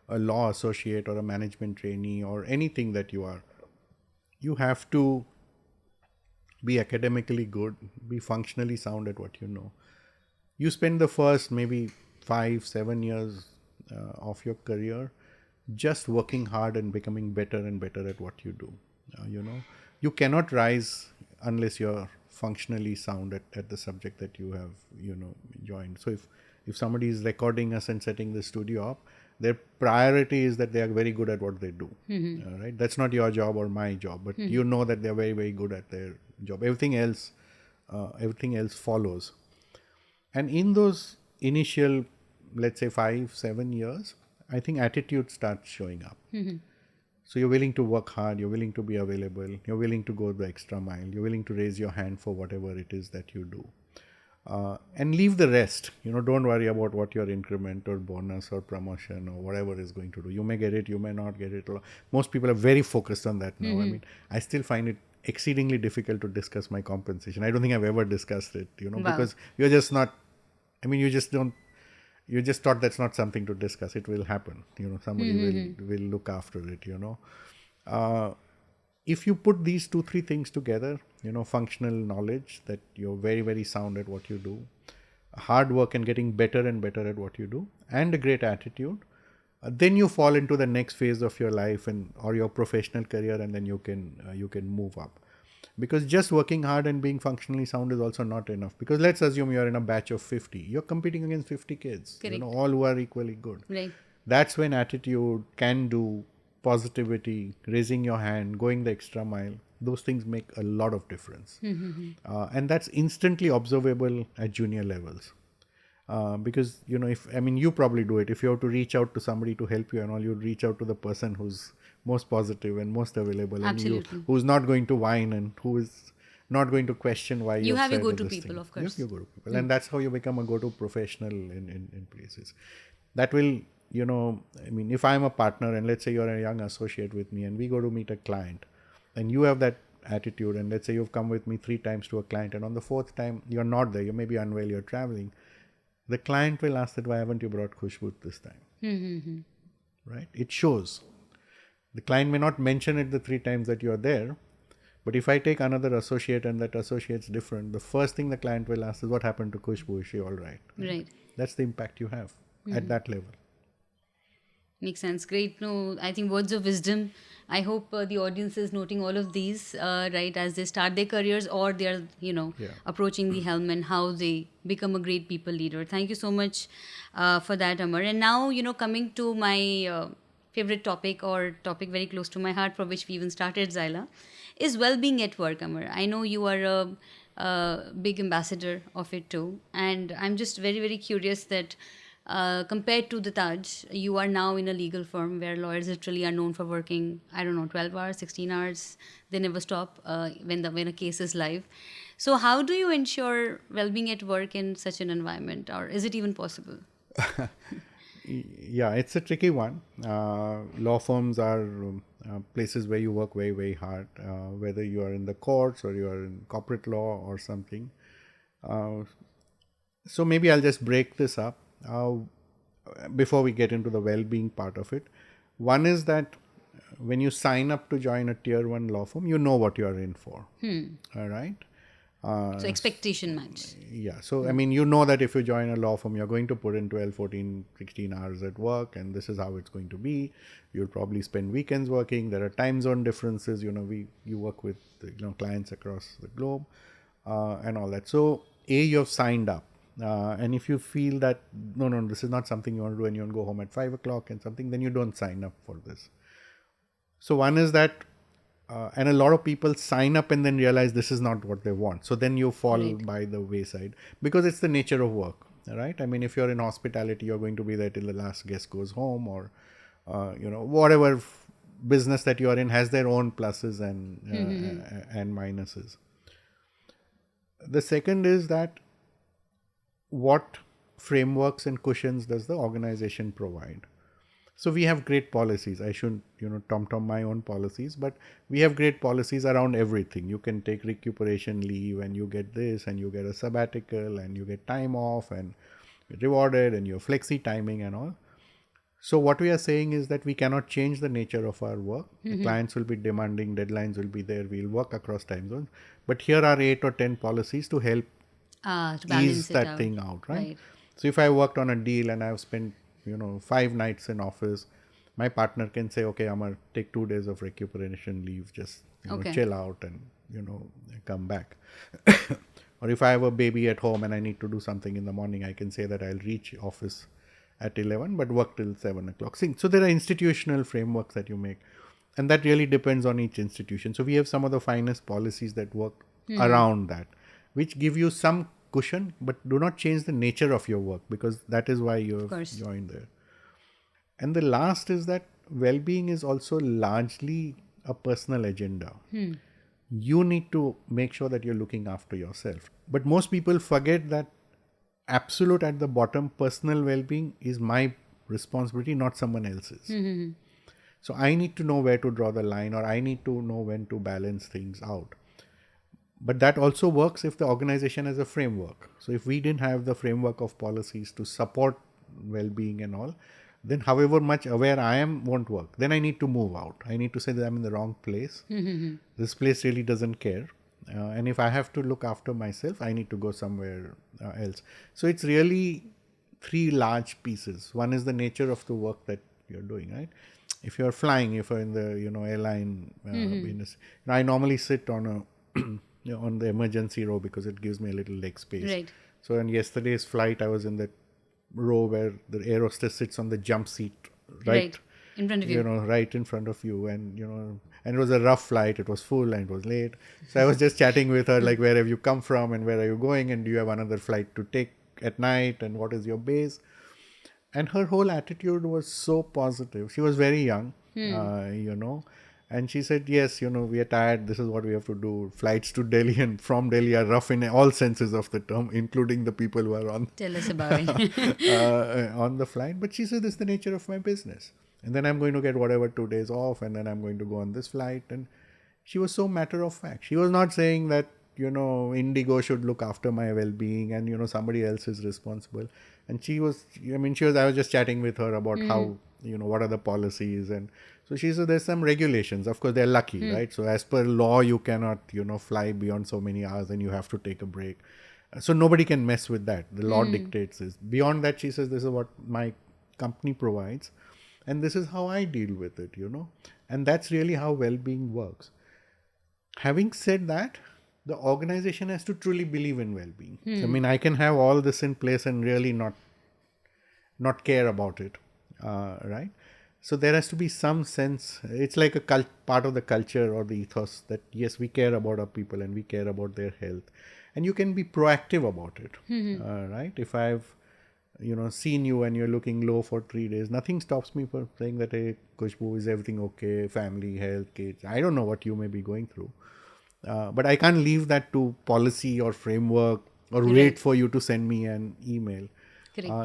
A: a law associate or a management trainee or anything that you are, you have to be academically good, be functionally sound at what you know. You spend the first maybe 5-7 years of your career just working hard and becoming better and better at what you do. You cannot rise unless you're functionally sound at the subject that you have joined. So if somebody is recording us and setting the studio up, their priority is that they are very good at what they do. Right? That's not your job or my job, but you know that they're very, very good at their job. Everything else follows. And in those initial, let's say 5-7 years, I think attitude starts showing up. So you're willing to work hard, you're willing to be available, you're willing to go the extra mile, you're willing to raise your hand for whatever it is that you do. And leave the rest. Don't worry about what your increment or bonus or promotion or whatever is going to do. You may get it, you may not get it. Most people are very focused on that now. I mean, I still find it exceedingly difficult to discuss my compensation. I don't think I've ever discussed it,
B: Wow.
A: because you're just not, you just thought that's not something to discuss. It will happen. Somebody will look after it, if you put these 2-3 things together, functional knowledge that you're very, very sound at what you do, hard work and getting better and better at what you do, and a great attitude, then you fall into the next phase of your life or your professional career, and then you can move up. Because just working hard and being functionally sound is also not enough. Because let's assume you're in a batch of 50. You're competing against 50 kids,
B: Correct.
A: all who are equally good.
B: Right.
A: That's when attitude, can do, positivity, raising your hand, going the extra mile, those things make a lot of difference. And that's instantly observable at junior levels. Because, you probably do it. If you have to reach out to somebody to help you and all, you'd reach out to the person who's most positive and most available.
B: Absolutely.
A: And who's not going to whine and who is not going to question why
B: you have your
A: said
B: go-to
A: this
B: people,
A: thing.
B: of course.
A: You go-to people. And that's how you become a go-to professional in places. That will, if I'm a partner and let's say you're a young associate with me and we go to meet a client and you have that attitude, and let's say you've come with me 3 times to a client and on the 4th time you're not there, you may be unwell, you're traveling, the client will ask that why haven't you brought Khushbu this time? Right? It shows. The client may not mention it the 3 times that you're there, but if I take another associate and that associate's different, the first thing the client will ask is what happened to Khushbu? Is she all right?
B: Right.
A: That's the impact you have at that level.
B: Makes sense. Great. No, I think words of wisdom. I hope the audience is noting all of these, right, as they start their careers or they're, approaching the helm and how they become a great people leader. Thank you so much for that, Amar. And now, coming to my favorite topic or topic very close to my heart for which we even started Zyla, is well-being at work, Amar. I know you are a big ambassador of it too. And I'm just very, very curious that compared to the Taj, you are now in a legal firm where lawyers literally are known for working, 12 hours, 16 hours. They never stop when a case is live. So how do you ensure well-being at work in such an environment, or is it even possible?
A: Yeah, it's a tricky one. Law firms are places where you work very, very hard, whether you are in the courts or you are in corporate law or something. So maybe I'll just break this up before we get into the well-being part of it. One is that when you sign up to join a tier 1 law firm, you know what you are in for. All right.
B: So expectation match.
A: Yeah. So, you know that if you join a law firm, you're going to put in 12, 14, 16 hours at work, and this is how it's going to be. You'll probably spend weekends working. There are time zone differences. You work with, clients across the globe and all that. So, you have signed up. And if you feel that, no, this is not something you want to do and you want to go home at 5 o'clock and something, then you don't sign up for this. So, one is that and a lot of people sign up and then realize this is not what they want. So then you fall by the wayside because it's the nature of work, right? If you're in hospitality, you're going to be there till the last guest goes home, or, whatever business that you are in has their own pluses and minuses. The second is that what frameworks and cushions does the organization provide? So we have great policies. I shouldn't, tom my own policies, but we have great policies around everything. You can take recuperation leave and you get this and you get a sabbatical and you get time off and you're rewarded and you're flexi timing and all. So what we are saying is that we cannot change the nature of our work. The clients will be demanding, deadlines will be there, we'll work across time zones. But here are 8 or 10 policies to help
B: To
A: ease
B: balance it
A: that
B: out.
A: thing out, right?
B: Right.
A: So if I worked on a deal and I've spent, 5 nights in office, my partner can say, okay, I'm going to take 2 days of recuperation leave, just
B: Okay.
A: chill out and, come back. Or if I have a baby at home and I need to do something in the morning, I can say that I'll reach office at 11 but work till 7 o'clock. So there are institutional frameworks that you make, and that really depends on each institution. So we have some of the finest policies that work around that, which give you some cushion but do not change the nature of your work, because that is why you have
B: course.
A: joined there. And the last is that well-being is also largely a personal agenda. You need to make sure that you're looking after yourself. But most people forget that absolute at the bottom, personal well-being is my responsibility, not someone else's. So I need to know where to draw the line, or I need to know when to balance things out. But that also works if the organization has a framework. So if we didn't have the framework of policies to support well-being and all, then however much aware I am won't work. Then I need to move out. I need to say that I'm in the wrong place. This place really doesn't care. And if I have to look after myself, I need to go somewhere else. So it's really 3 large pieces. One is the nature of the work that you're doing, right? If you're flying, if you're in the airline business, I normally sit on a on the emergency row because it gives me a little leg space.
B: Right.
A: So in yesterday's flight, I was in that row where the air hostess sits on the jump seat, right
B: In front of you.
A: right in front of you, and and it was a rough flight. It was full and it was late. So I was just chatting with her, like, where have you come from and where are you going, and do you have another flight to take at night, and what is your base? And her whole attitude was so positive. She was very young, and she said, yes, we are tired. This is what we have to do. Flights to Delhi and from Delhi are rough in all senses of the term, including the people who are on
B: Tell us about it.
A: on the flight. But she said, this is the nature of my business. And then I'm going to get whatever 2 days off, and then I'm going to go on this flight. And she was so matter of fact. She was not saying that, Indigo should look after my well-being and, somebody else is responsible. And I was just chatting with her about how, what are the policies. And so she said there's some regulations. Of course, they're lucky, right? So as per law, you cannot, fly beyond so many hours and you have to take a break. So nobody can mess with that. The law dictates this. Beyond that, she says, this is what my company provides. And this is how I deal with it, And that's really how well-being works. Having said that, the organization has to truly believe in well-being. I can have all this in place and really not care about it, right? So there has to be some sense. It's like a part of the culture or the ethos that, yes, we care about our people and we care about their health. And you can be proactive about it, right? If I've seen you and you're looking low for 3 days, nothing stops me from saying that, hey, Kushbu, is everything okay? Family, health, kids. I don't know what you may be going through. But I can't leave that to policy or framework or wait for you to send me an email.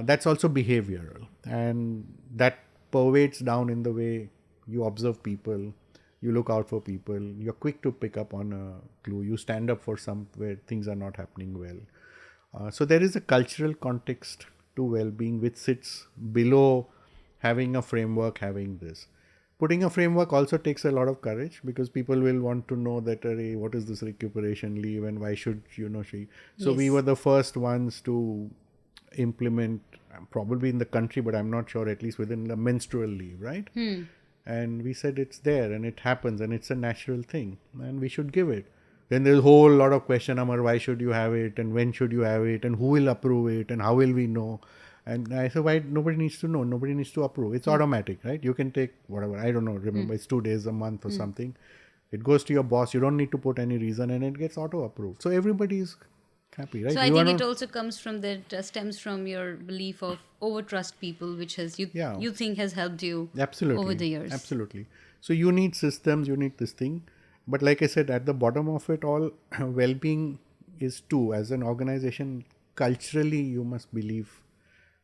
A: That's also behavioral. And that pervades down in the way you observe people, you look out for people, you're quick to pick up on a clue, you stand up for some where things are not happening well. So there is a cultural context to well-being which sits below having a framework, having this. Putting a framework also takes a lot of courage, because people will want to know that, what is this recuperation leave and why should, she. So we were the first ones to implement, probably in the country, but I'm not sure, at least within the menstrual leave, right? And we said it's there and it happens and it's a natural thing and we should give it. Then there's a whole lot of question, Amar, why should you have it and when should you have it and who will approve it and how will we know? And I said, why? Nobody needs to know. Nobody needs to approve. It's automatic, right? You can take whatever. I don't know. Remember, it's 2 days a month or something. It goes to your boss. You don't need to put any reason and it gets auto-approved. So everybody is happy, right?
B: So I think it also comes from stems from your belief of overtrust people, which you think has helped you over the years.
A: Absolutely. So you need systems, you need this thing. But like I said, at the bottom of it all, well-being is too. As an organization, culturally, you must believe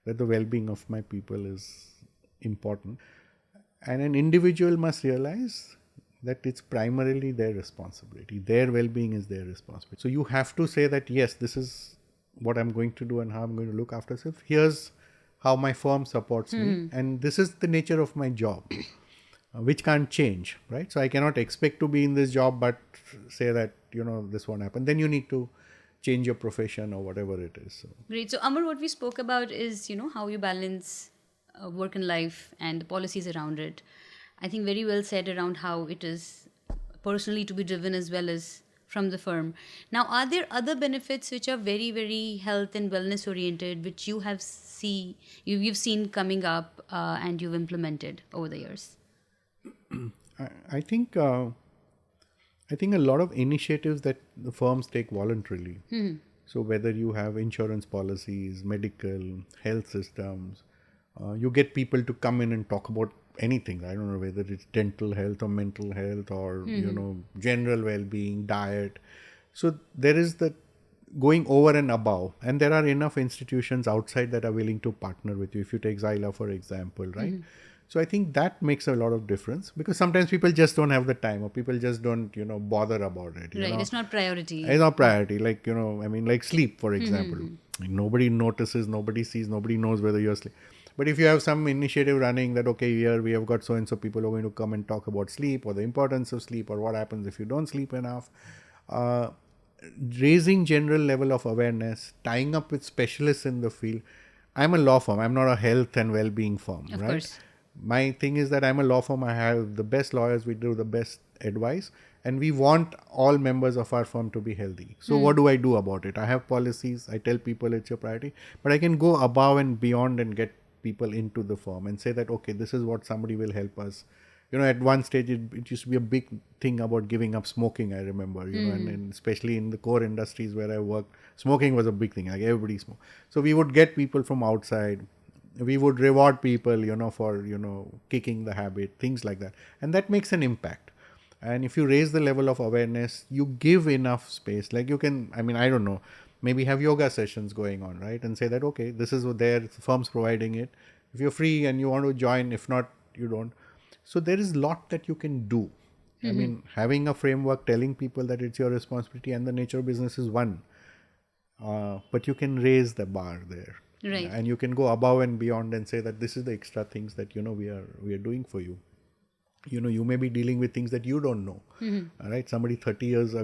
A: that the well-being of my people is important. And an individual must realize that it's primarily their responsibility. Their well-being is their responsibility. So you have to say that, yes, this is what I'm going to do and how I'm going to look after myself. Here's how my firm supports me. And this is the nature of my job, which can't change, right? So I cannot expect to be in this job, but say that, this won't happen. Then you need to change your profession or whatever it is. So.
B: Great. So, Amar, what we spoke about is, how you balance work and life and the policies around it. I think very well said around how it is personally to be driven as well as from the firm. Now, are there other benefits which are very, very health and wellness oriented, which you've seen coming up and you've implemented over the years?
A: I think a lot of initiatives that the firms take voluntarily. So whether you have insurance policies, medical, health systems, you get people to come in and talk about anything. I don't know whether it's dental health or mental health or general well-being, diet. So there is the going over and above, and there are enough institutions outside that are willing to partner with you. If you take Zyla, for example, right? So I think that makes a lot of difference, because sometimes people just don't have the time, or people just don't, bother about it.
B: Right, it's not priority.
A: It's not priority. Like, like sleep, for example. Like nobody notices, nobody sees, nobody knows whether you're asleep. But if you have some initiative running that, okay, here we have got so-and-so people who are going to come and talk about sleep, or the importance of sleep, or what happens if you don't sleep enough, raising general level of awareness, tying up with specialists in the field. I'm a law firm. I'm not a health and well-being firm,
B: Of
A: right?
B: course.
A: My thing is that I'm a law firm. I have the best lawyers. We do the best advice, and we want all members of our firm to be healthy. So what do I do about it? I have policies. I tell people it's your priority, but I can go above and beyond and get people into the firm and say that, okay, this is what somebody will help us. At one stage, it used to be a big thing about giving up smoking, I remember, and especially in the core industries where I worked, smoking was a big thing, like everybody smoked. So we would get people from outside. We would reward people, for, kicking the habit, things like that. And that makes an impact. And if you raise the level of awareness, you give enough space. Like you can, I don't know, maybe have yoga sessions going on, right? And say that, okay, this is what the firm's providing it. If you're free and you want to join, if not, you don't. So there is a lot that you can do. Having a framework, telling people that it's your responsibility and the nature of business is one. But you can raise the bar there.
B: Right.
A: And you can go above and beyond and say that this is the extra things that, we are doing for you. You may be dealing with things that you don't know. Right? Somebody 30 years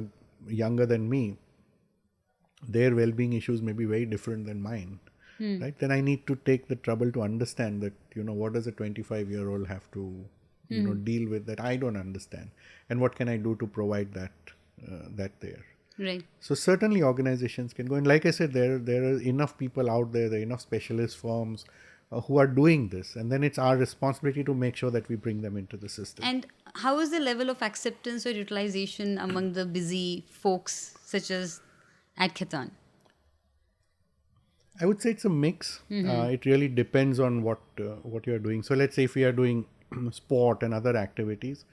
A: younger than me, their well-being issues may be very different than mine. Right? Then I need to take the trouble to understand that, what does a 25-year-old have to, deal with that I don't understand, and what can I do to provide that there.
B: Right.
A: So certainly organizations can go, and like I said, there are enough people out there are enough specialist firms who are doing this, and then it's our responsibility to make sure that we bring them into the system.
B: And how is the level of acceptance or utilization among the busy folks, such as at Khaitan?
A: I would say it's a mix. It really depends on what you are doing. So let's say if we are doing sport and other activities,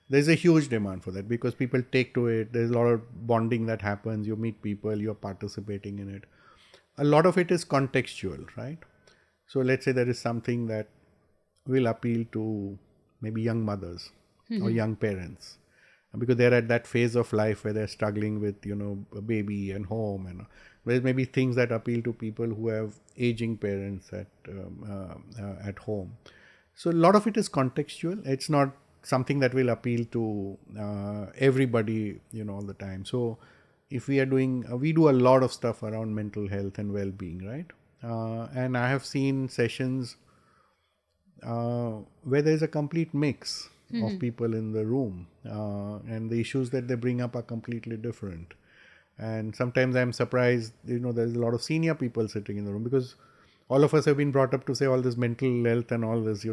A: there's a huge demand for that, because people take to it. There's a lot of bonding that happens. You meet people, you're participating in it. A lot of it is contextual, right? So let's say there is something that will appeal to maybe young mothers or young parents, because they're at that phase of life where they're struggling with, a baby and home, and there's maybe things that appeal to people who have aging parents at home. So a lot of it is contextual. It's not something that will appeal to everybody, all the time. So if we are doing, we do a lot of stuff around mental health and well-being, right? And I have seen sessions where there's a complete mix of people in the room, and the issues that they bring up are completely different. And sometimes I'm surprised, there's a lot of senior people sitting in the room, because all of us have been brought up to say all this mental health and all this, it's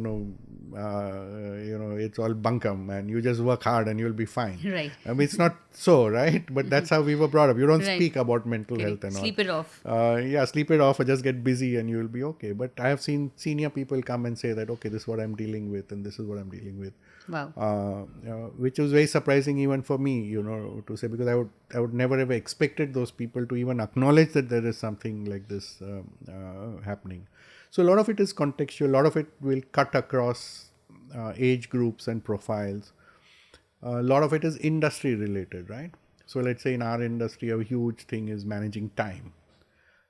A: all bunkum, and you just work hard and you'll be fine.
B: Right.
A: It's not so, right? But that's how we were brought up. You don't
B: Right.
A: speak about mental health and
B: Sleep
A: all.
B: it off.
A: Sleep it off, or just get busy and you'll be okay. But I have seen senior people come and say that, okay, this is what I'm dealing with and this is what I'm dealing with.
B: Wow.
A: Which was very surprising even for me, to say, because I would never have expected those people to even acknowledge that there is something like this happening. So a lot of it is contextual. A lot of it will cut across age groups and profiles. A lot of it is industry related, right? So let's say in our industry, a huge thing is managing time.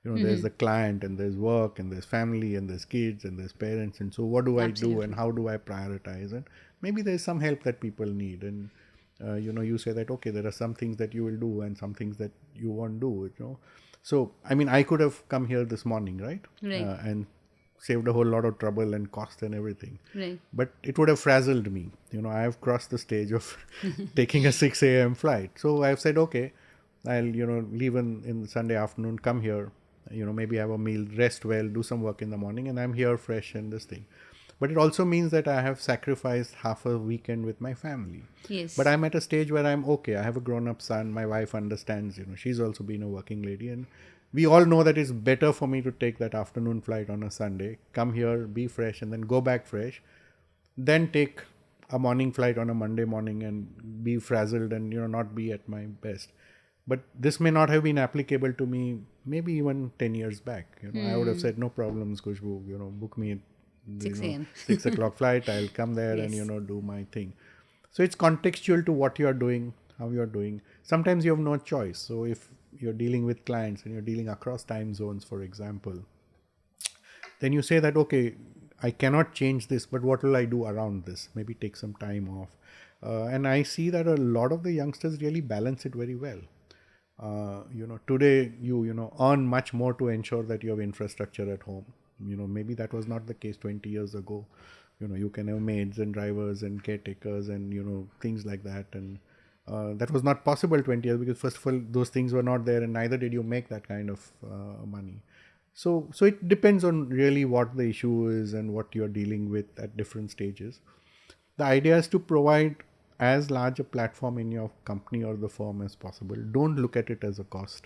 A: There's the client and there's work and there's family and there's kids and there's parents. And so what do I do and how do I prioritize? And maybe there's some help that people need. And, you say that, okay, there are some things that you will do and some things that you won't do. So, I mean, I could have come here this morning, right? And saved a whole lot of trouble and cost and everything.
B: Right.
A: But it would have frazzled me. I have crossed the stage of taking a 6 a.m. flight. So I've said, okay, I'll, leave in the Sunday afternoon, come here, maybe have a meal, rest well, do some work in the morning, and I'm here fresh and this thing. But it also means that I have sacrificed half a weekend with my family.
B: Yes.
A: But I'm at a stage where I'm okay. I have a grown-up son. My wife understands, she's also been a working lady. And we all know that it's better for me to take that afternoon flight on a Sunday, come here, be fresh, and then go back fresh, then take a morning flight on a Monday morning and be frazzled and, not be at my best. But this may not have been applicable to me maybe even 10 years back. I would have said, no problems, Kushbu, book me
B: 6 a.m.
A: 6 o'clock flight, I'll come there and, do my thing. So it's contextual to what you're doing, how you're doing. Sometimes you have no choice. So if you're dealing with clients and you're dealing across time zones, for example, then you say that, okay, I cannot change this, but what will I do around this? Maybe take some time off. And I see that a lot of the youngsters really balance it very well. Today you earn much more to ensure that you have infrastructure at home. Maybe that was not the case 20 years ago. You can have maids and drivers and caretakers and things like that. And that was not possible 20 years because first of all, those things were not there and neither did you make that kind of money. So it depends on really what the issue is and what you're dealing with at different stages. The idea is to provide as large a platform in your company or the firm as possible. Don't look at it as a cost.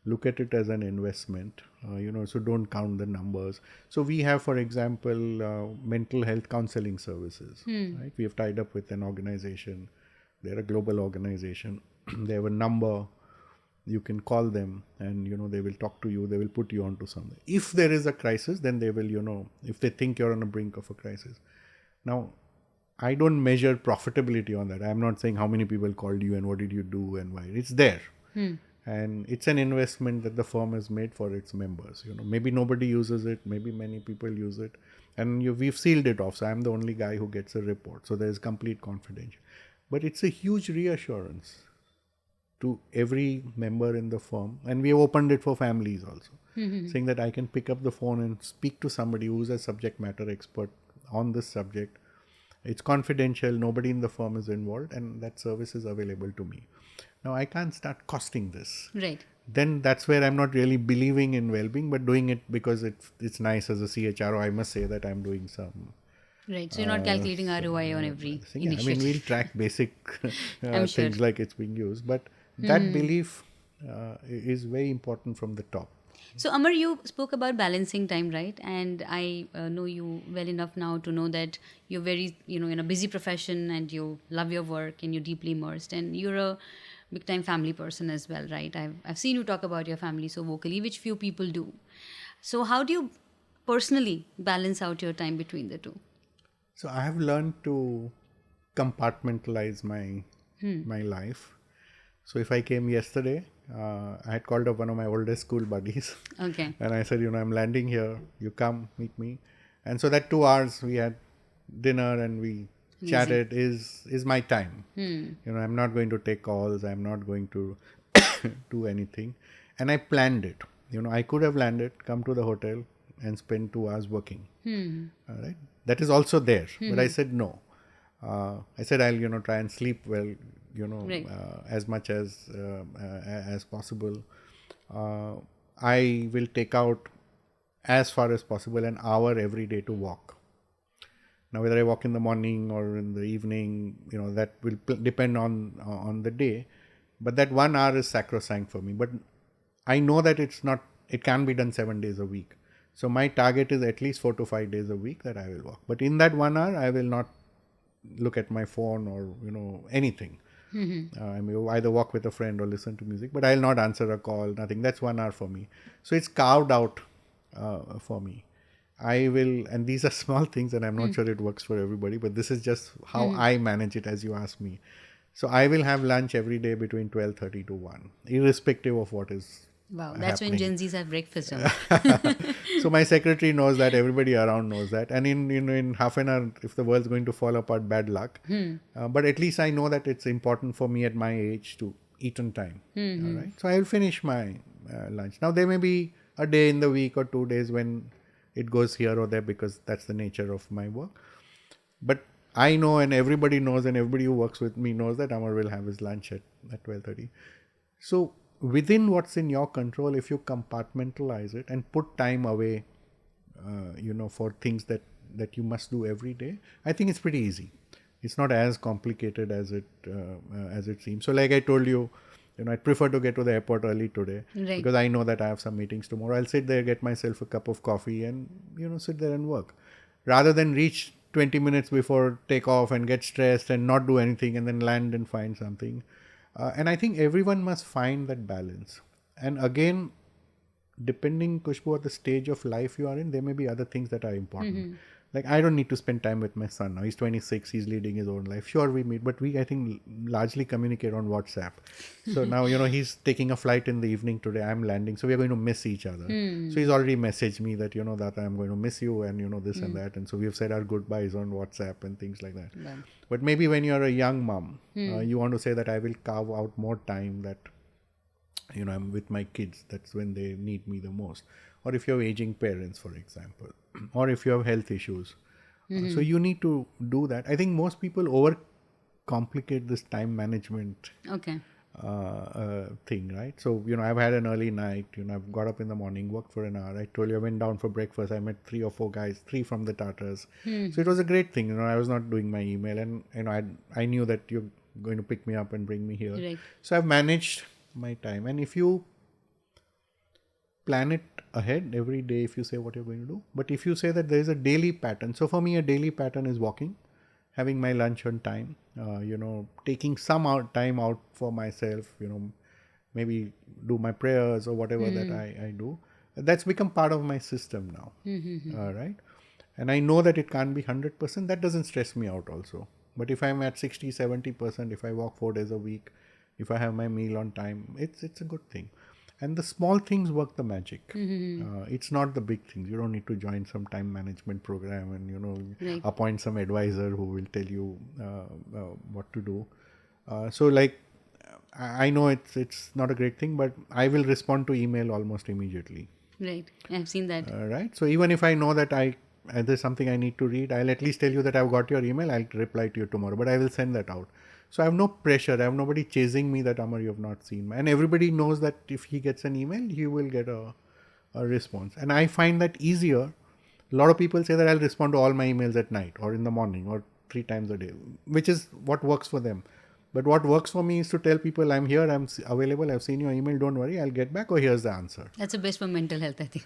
A: Look at it as an investment, so don't count the numbers. So we have, for example, mental health counseling services, right? We have tied up with an organization. They're a global organization. They have a number. You can call them and, they will talk to you. They will put you onto something. If there is a crisis, then they will, if they think you're on the brink of a crisis. Now, I don't measure profitability on that. I'm not saying how many people called you and what did you do and why. It's there. And it's an investment that the firm has made for its members. Maybe nobody uses it. Maybe many people use it. And we've sealed it off. So I'm the only guy who gets a report. So there's complete confidentiality. But it's a huge reassurance to every member in the firm. And we have opened it for families also. Saying that I can pick up the phone and speak to somebody who's a subject matter expert on this subject. It's confidential. Nobody in the firm is involved. And that service is available to me. Now, I can't start costing this.
B: Right.
A: Then that's where I'm not really believing in well-being, but doing it because it's nice as a CHRO. I must say that I'm doing some.
B: Right. So you're not calculating ROI on every initiative.
A: I mean, we'll track basic things
B: sure.
A: like it's being used. But that belief is very important from the top.
B: So, Amar, you spoke about balancing time, right? And I know you well enough now to know that you're very, in a busy profession and you love your work and you're deeply immersed and you're a big time family person as well, right? I've seen you talk about your family so vocally, which few people do. So how do you personally balance out your time between the two?
A: So I have learned to compartmentalize my life. So if I came yesterday, I had called up one of my oldest school buddies.
B: Okay.
A: And I said, I'm landing here. You come meet me. And so that 2 hours we had dinner and we chatted is my time. I'm not going to take calls. I'm not going to do anything. And I planned it. I could have landed, come to the hotel and spend 2 hours working. All right. That is also there. But I said no. I said I'll try and sleep well.
B: Right.
A: As much as possible. I will take out as far as possible an hour every day to walk. Now, whether I walk in the morning or in the evening, that will depend on the day. But that 1 hour is sacrosanct for me. But I know that it can be done 7 days a week. So my target is at least 4 to 5 days a week that I will walk. But in that 1 hour, I will not look at my phone or, anything. I may either walk with a friend or listen to music, but I'll not answer a call, nothing. That's 1 hour for me. So it's carved out for me. I will, and these are small things, and I'm not sure it works for everybody, but this is just how I manage it as you ask me. So I will have lunch every day between 12:30 to 1, irrespective of what is
B: Wow, that's when
A: happening.
B: Gen Zs have breakfast. Amar.
A: So my secretary knows that, everybody around knows that, and in half an hour, if the world's going to fall apart, bad luck. But at least I know that it's important for me at my age to eat on time. All right, so I will finish my lunch. Now there may be a day in the week or 2 days when it goes here or there, because that's the nature of my work. But I know, and everybody knows, and everybody who works with me knows that Amar will have his lunch at 12:30. So within what's in your control, if you compartmentalize it and put time away, for things that you must do every day, I think it's pretty easy. It's not as complicated as it seems. So like I told you, I prefer to get to the airport early today,
B: Right.
A: because I know that I have some meetings tomorrow. I'll sit there, get myself a cup of coffee, and sit there and work, rather than reach 20 minutes before takeoff and get stressed and not do anything and then land and find something. And I think everyone must find that balance. And again, depending, Kushbu, at the stage of life you are in, there may be other things that are important. Like, I don't need to spend time with my son now. He's 26, he's leading his own life. Sure, we meet, but we, I think, largely communicate on WhatsApp. So now, he's taking a flight in the evening today. I'm landing. So we're going to miss each other. So he's already messaged me that, that I'm going to miss you, and, this and that. And so we've said our goodbyes on WhatsApp and things like that.
B: Yeah.
A: But maybe when you're a young mom, you want to say that I will carve out more time that, I'm with my kids. That's when they need me the most. Or if you have aging parents, for example, or if you have health issues. So you need to do that. I think most people overcomplicate this time management
B: Okay.
A: thing, right? So, I've had an early night, I've got up in the morning, worked for an hour. I told you I went down for breakfast. I met 3 or 4 guys, 3 from the Tatas. So it was a great thing. I was not doing my email, and, I knew that you're going to pick me up and bring me here.
B: Right.
A: So I've managed my time. And if you plan it ahead every day, if you say what you're going to do, but if you say that there is a daily pattern. So for me, a daily pattern is walking, having my lunch on time, taking some time out for myself, maybe do my prayers or whatever that I do. That's become part of my system now. Right. And I know that it can't be 100%. That doesn't stress me out also. But if I'm at 60, 70%, if I walk 4 days a week, if I have my meal on time, it's a good thing. And the small things work the magic. It's not the big things. You don't need to join some time management program and,
B: Right.
A: appoint some advisor who will tell you what to do. So like, I know it's not a great thing, but I will respond to email almost immediately.
B: Right. I've seen that.
A: Right. So even if I know that there's something I need to read, I'll at least tell you that I've got your email. I'll reply to you tomorrow, but I will send that out. So I have no pressure. I have nobody chasing me that, Amar, you have not seen. And everybody knows that if he gets an email, he will get a response. And I find that easier. A lot of people say that I'll respond to all my emails at night or in the morning or 3 times a day, which is what works for them. But what works for me is to tell people, I'm here, I'm available, I've seen your email, don't worry, I'll get back, or here's the answer.
B: That's the best for mental health, I think.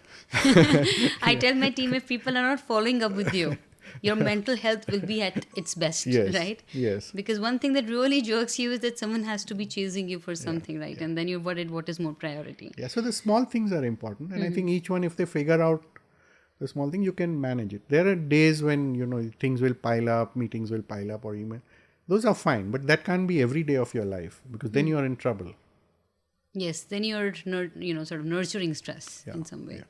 B: I tell my team, if people are not following up with you, your mental health will be at its best,
A: Yes,
B: right?
A: yes.
B: Because one thing that really jerks you is that someone has to be chasing you for something, right? And then you're worried what is more priority.
A: Yeah, so the small things are important. And I think each one, if they figure out the small thing, you can manage it. There are days when, things will pile up, meetings will pile up or email. Those are fine, but that can't be every day of your life, because then you are in trouble.
B: Yes, then you're, sort of nurturing stress in some way.
A: Yeah.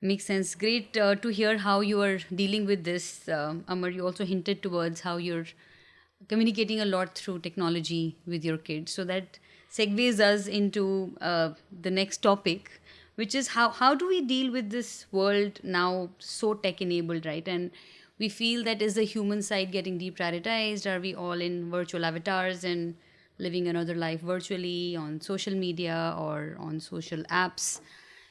B: Makes sense. Great to hear how you are dealing with this. Amar, you also hinted towards how you're communicating a lot through technology with your kids. So that segues us into the next topic, which is how do we deal with this world now so tech-enabled, right? And we feel that is the human side getting deprioritized? Are we all in virtual avatars and living another life virtually on social media or on social apps?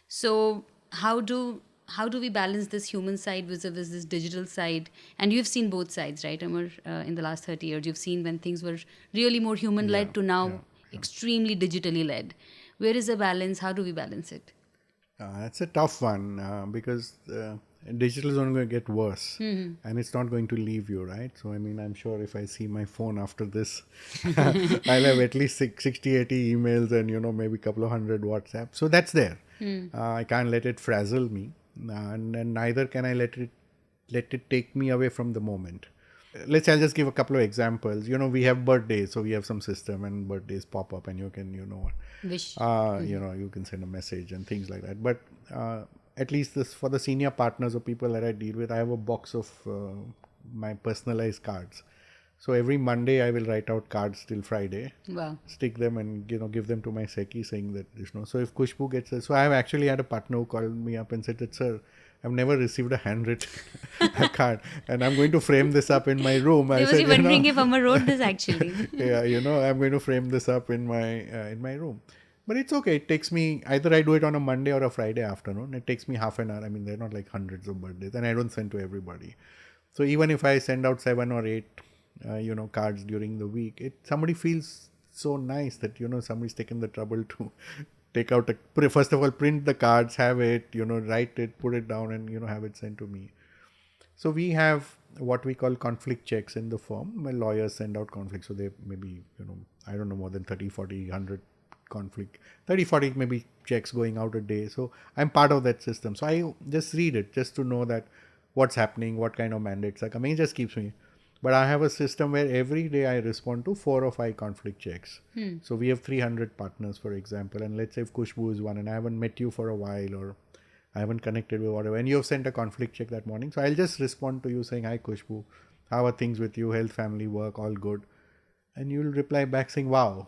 B: So how do we balance this human side vis-a-vis this digital side? And you've seen both sides, right, Amar? In the last 30 years, you've seen when things were really more human-led to now extremely digitally led. Where is the balance? How do we balance it?
A: It's a tough one because digital is only going to get worse and it's not going to leave you, right? So, I mean, I'm sure if I see my phone after this, I'll have at least 60, 80 emails and, maybe a couple of hundred WhatsApp. So that's there. I can't let it frazzle me. and neither can I let it take me away from the moment. I'll just give a couple of examples. We have birthdays, so we have some system, and birthdays pop up, and you can,
B: Wish.
A: you can send a message and things like that. But at least this for the senior partners or people that I deal with, I have a box of my personalized cards. So every Monday I will write out cards till Friday,
B: Wow.
A: stick them, and give them to my Seki, saying that So if Kushbu gets it, so I have actually had a partner who called me up and said that, sir, I've never received a handwritten card, and I'm going to frame this up in my room.
B: They must be wondering if Amar wrote this actually.
A: Yeah, I'm going to frame this up in my room. But it's okay. It takes me, either I do it on a Monday or a Friday afternoon. It takes me half an hour. I mean, they're not like hundreds of birthdays, and I don't send to everybody. So even if I send out 7 or 8, cards during the week, somebody feels so nice that, somebody's taken the trouble to take out first of all, print the cards, have it, write it, put it down, and, have it sent to me. So we have what we call conflict checks in the firm. My lawyers send out conflicts. So they maybe, I don't know, more than 30, 40, 100 conflict, 30, 40 maybe checks going out a day. So I'm part of that system. So I just read it just to know that what's happening, what kind of mandates are coming. It just keeps me. But I have a system where every day I respond to 4 or 5 conflict checks. So we have 300 partners, for example. And let's say if Kushbu is one and I haven't met you for a while, or I haven't connected with whatever, and you have sent a conflict check that morning. So I'll just respond to you saying, hi Kushbu, how are things with you? Health, family, work, all good. And you'll reply back saying, wow,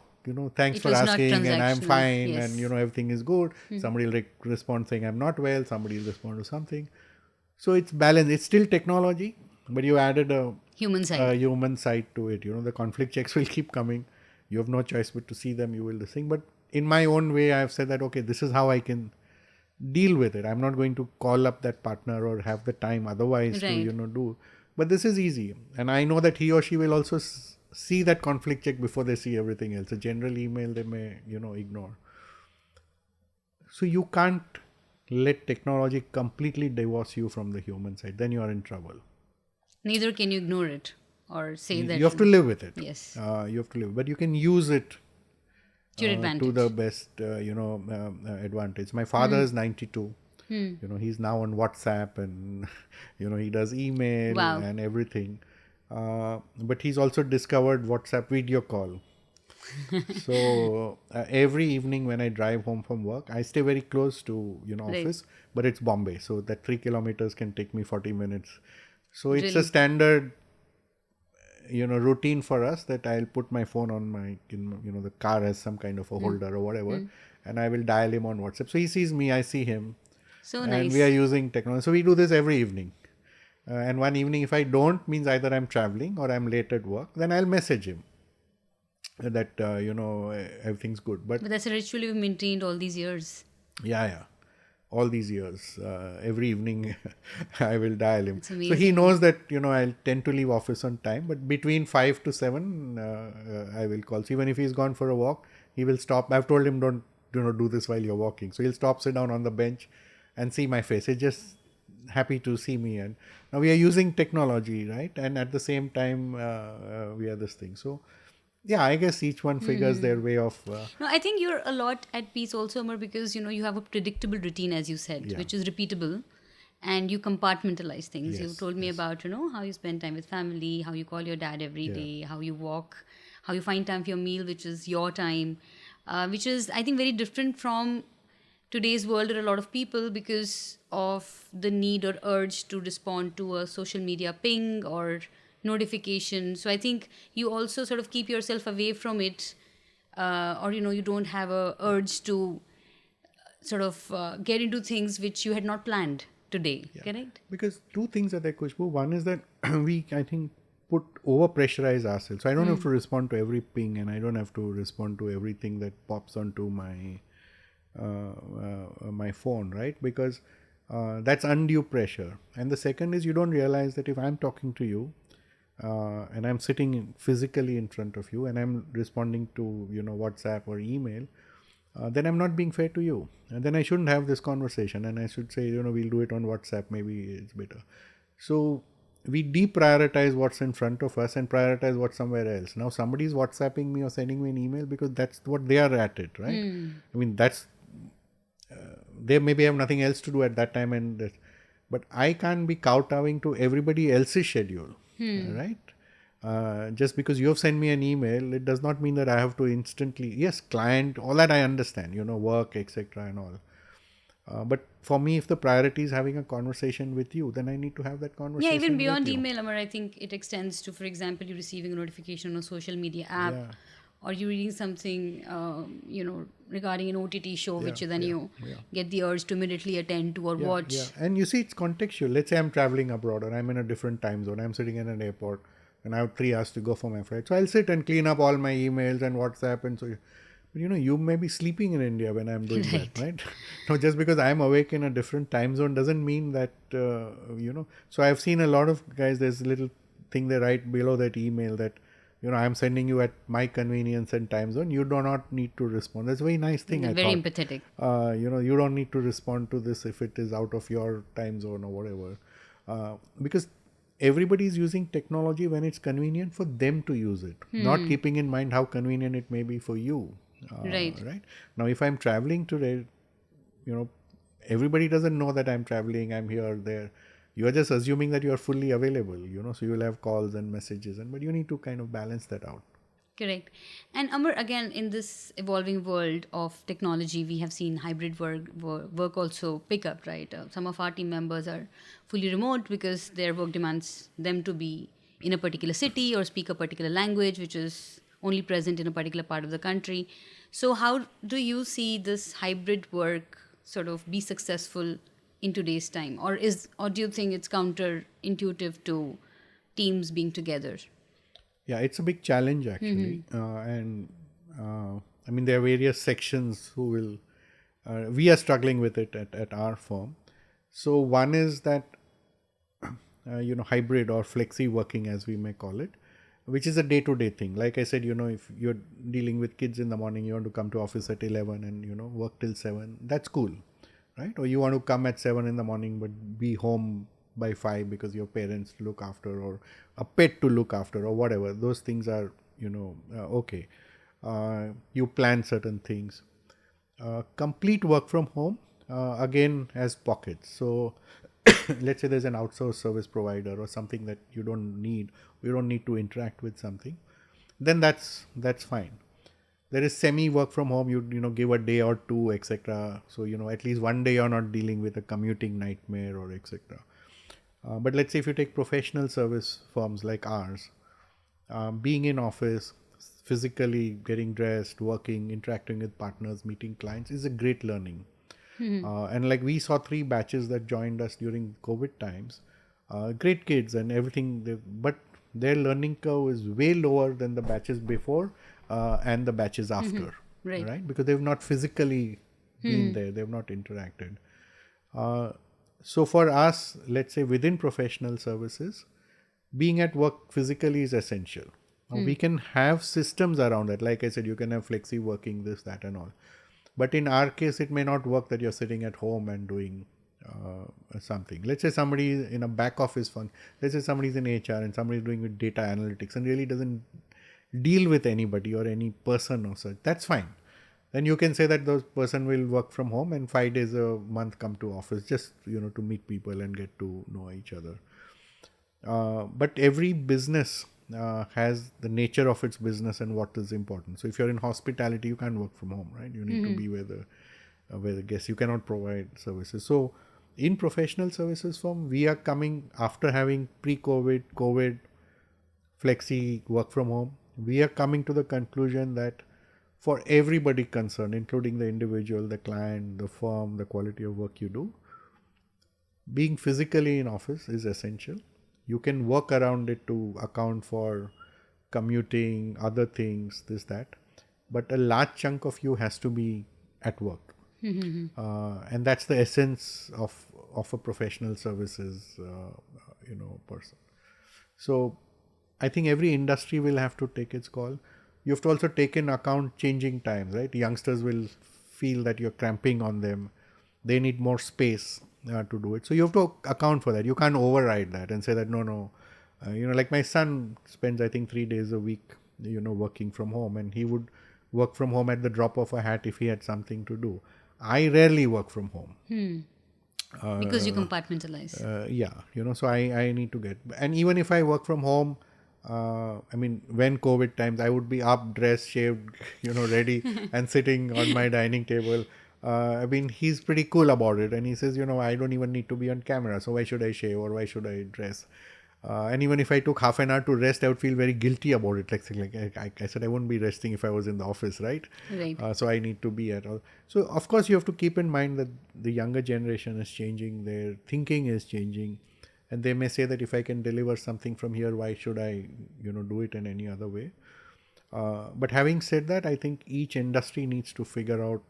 A: thanks for asking, and I'm fine,
B: yes.
A: and everything is good. Somebody will respond saying I'm not well, somebody will respond to something. So it's balanced. It's still technology, but you added a
B: human side
A: to it. The conflict checks will keep coming. You have no choice but to see them. You will do thing. But in my own way, I have said that, okay, this is how I can deal with it. I'm not going to call up that partner or have the time otherwise to do. But this is easy, and I know that he or she will also see that conflict check before they see everything else. A general email they may ignore. So you can't let technology completely divorce you from the human side. Then you are in trouble.
B: Neither can you ignore it or say that
A: you have to live with it.
B: Yes,
A: you have to live, but you can use it
B: to your advantage,
A: to the best advantage. My father is 92. He's now on WhatsApp, and he does email and everything. But he's also discovered WhatsApp video call. So every evening when I drive home from work, I stay very close to office, but it's Bombay, so that 3 kilometers can take me 40 minutes. So it's a standard routine for us that I'll put my phone on my the car has some kind of a holder or whatever, and I will dial him on WhatsApp. So he sees me, I see him.
B: So
A: and
B: nice.
A: We are using technology. So we do this every evening. And one evening, if I don't, means either I'm traveling or I'm late at work, then I'll message him that, everything's good. But
B: that's a ritual you've maintained all these years.
A: Yeah. All these years, every evening, I will dial him.
B: So
A: he knows that, I'll tend to leave office on time, but between 5 to 7, I will call. So even if he's gone for a walk, he will stop. I've told him, don't, do this while you're walking. So he'll stop, sit down on the bench and see my face. He's just happy to see me. And now we are using technology, right? And at the same time, we are this thing. So yeah, I guess each one figures their way of...
B: No, I think you're a lot at peace also, Amar, because, you have a predictable routine, as you said, which is repeatable, and you compartmentalize things. You told me about, how you spend time with family, how you call your dad every day, how you walk, how you find time for your meal, which is your time, which is, I think, very different from today's world where a lot of people, because of the need or urge to respond to a social media ping or notification. So I think you also sort of keep yourself away from it, or you don't have a urge to sort of get into things which you had not planned today. Correct?
A: Because 2 things are there, Kushbu. One is that we, I think, over pressurize ourselves. So I don't have to respond to every ping, and I don't have to respond to everything that pops onto my my phone, right? Because that's undue pressure. And the second is, you don't realize that if I'm talking to you, and I'm sitting physically in front of you and I'm responding to WhatsApp or email, then I'm not being fair to you, and then I shouldn't have this conversation, and I should say we'll do it on WhatsApp, maybe it's better. So we deprioritize what's in front of us and prioritize what's somewhere else. Now somebody's WhatsApping me or sending me an email because that's what they are at it, right? I mean, that's they maybe have nothing else to do at that time, but I can't be kowtowing to everybody else's schedule, right? Just because you have sent me an email, it does not mean that I have to instantly, yes, client, all that I understand, work, etc. and all. But for me, if the priority is having a conversation with you, then I need to have that
B: Yeah,
A: conversation
B: even
A: with
B: beyond
A: you.
B: email, Amar, I think it extends to, for example, you receiving a notification on a social media app,
A: Yeah,
B: or you reading something, regarding an OTT show,
A: yeah,
B: which then
A: yeah,
B: you
A: yeah.
B: get the urge to immediately attend to or
A: Yeah, yeah.
B: watch.
A: And you see, it's contextual. Let's say I'm traveling abroad or I'm in a different time zone. I'm sitting in an airport and I have 3 hours to go for my flight. So I'll sit and clean up all my emails and WhatsApp and so. But you may be sleeping in India when I'm doing that,
B: Right.
A: right? No, just because I'm awake in a different time zone doesn't mean that, So I've seen a lot of guys, there's a little thing they write below that email that, I'm sending you at my convenience and time zone. You do not need to respond. That's a very nice thing, I
B: Very
A: thought.
B: empathetic.
A: You don't need to respond to this if it is out of your time zone or whatever. Because everybody is using technology when it's convenient for them to use it, not keeping in mind how convenient it may be for you.
B: Right.
A: Right now, if I'm traveling today, you know, everybody doesn't know that I'm traveling, I'm here, there. You are just assuming that you are fully available, so you'll have calls and messages, but you need to kind of balance that out.
B: Correct. And Amar, again, in this evolving world of technology, we have seen hybrid work also pick up, right? Some of our team members are fully remote because their work demands them to be in a particular city or speak a particular language, which is only present in a particular part of the country. So, how do you see this hybrid work sort of be successful in today's time, or do you think it's counterintuitive to teams being together?
A: Yeah, it's a big challenge actually, and I mean there are various sections who will. We are struggling with it at our firm. So one is that hybrid or flexi working, as we may call it, which is a day-to-day thing. Like I said, if you're dealing with kids in the morning, you want to come to office at 11 and work till 7. That's cool, right? Or you want to come at 7 in the morning but be home by 5 because your parents to look after or a pet to look after or whatever. Those things are okay. You plan certain things. Complete work from home, again, has pockets. So let's say there's an outsourced service provider or something that you don't need to interact with something, then that's fine. There is semi work from home, you give a day or two, etc. So at least one day you're not dealing with a commuting nightmare or etc. But let's say if you take professional service firms like ours, being in office, physically getting dressed, working, interacting with partners, meeting clients is a great learning. And like we saw 3 batches that joined us during COVID times, great kids and everything, but their learning curve is way lower than the batches before and the batches after,
B: Right.
A: right? Because they've not physically been there, they've not interacted. So for us, let's say within professional services, being at work physically is essential. Now, we can have systems around it. Like I said, you can have flexi working, this, that, and all. But in our case, it may not work that you're sitting at home and doing something. Let's say somebody in a back office function. Let's say somebody's in HR and somebody's doing with data analytics and really doesn't deal with anybody or any person or such. That's fine. Then you can say that those person will work from home and 5 days a month come to office just to meet people and get to know each other. But every business has the nature of its business and what is important. So if you're in hospitality, you can't work from home, right? You need to be where the guests. You cannot provide services. So in professional services firm, we are coming after having pre-COVID, COVID, flexi work from home. We are coming to the conclusion that for everybody concerned, including the individual, the client, the firm, the quality of work you do, being physically in office is essential. You can work around it to account for commuting, other things, this, that. But a large chunk of you has to be at work. And that's the essence of a professional services, person. So I think every industry will have to take its call. You have to also take in account changing times, right? Youngsters will feel that you're cramping on them. They need more space to do it. So you have to account for that. You can't override that and say that, no. Like my son spends, I think, 3 days a week, working from home, and he would work from home at the drop of a hat if he had something to do. I rarely work from home.
B: Because you compartmentalize.
A: Yeah, so I need to get, and even if I work from home, I mean, when COVID times, I would be up, dressed, shaved, ready, and sitting on my dining table. I mean, he's pretty cool about it, and he says, I don't even need to be on camera, so why should I shave or why should I dress? And even if I took half an hour to rest, I would feel very guilty about it. I said, I wouldn't be resting if I was in the office, right?
B: Right.
A: So I need to be at all. So of course you have to keep in mind that the younger generation is changing, their thinking is changing, and they may say that if I can deliver something from here, why should I, do it in any other way? But having said that, I think each industry needs to figure out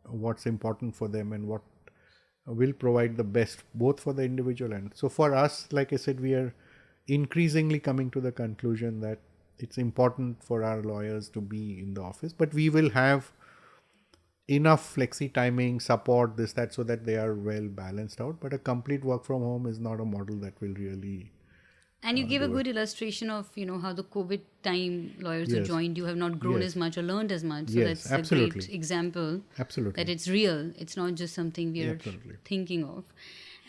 A: what's important for them and what will provide the best both for the individual and so for us, like I said, we are increasingly coming to the conclusion that it's important for our lawyers to be in the office, but we will have enough flexi timing, support, this, that, so that they are well balanced out. But a complete work from home is not a model that will really.
B: And you gave a good illustration of, how the COVID time lawyers who
A: Yes.
B: joined you have not grown
A: Yes.
B: as much or learned as much. So
A: Yes,
B: that's
A: absolutely.
B: a great example
A: Absolutely.
B: that it's real. It's not just something we are
A: Absolutely.
B: thinking of.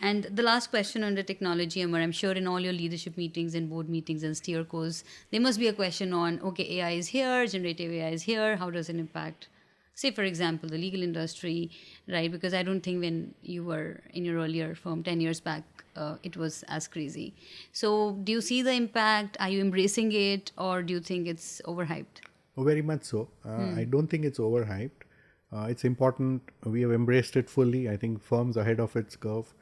B: And the last question on the technology, Amar, I'm sure in all your leadership meetings and board meetings and steer course, there must be a question on, okay, AI is here, generative AI is here, how does it impact, say, for example, the legal industry, right? Because I don't think when you were in your earlier firm 10 years back, it was as crazy. So do you see the impact? Are you embracing it, or do you think it's overhyped?
A: Oh, very much so. I don't think it's overhyped. It's important. We have embraced it fully. I think firms ahead of its curve.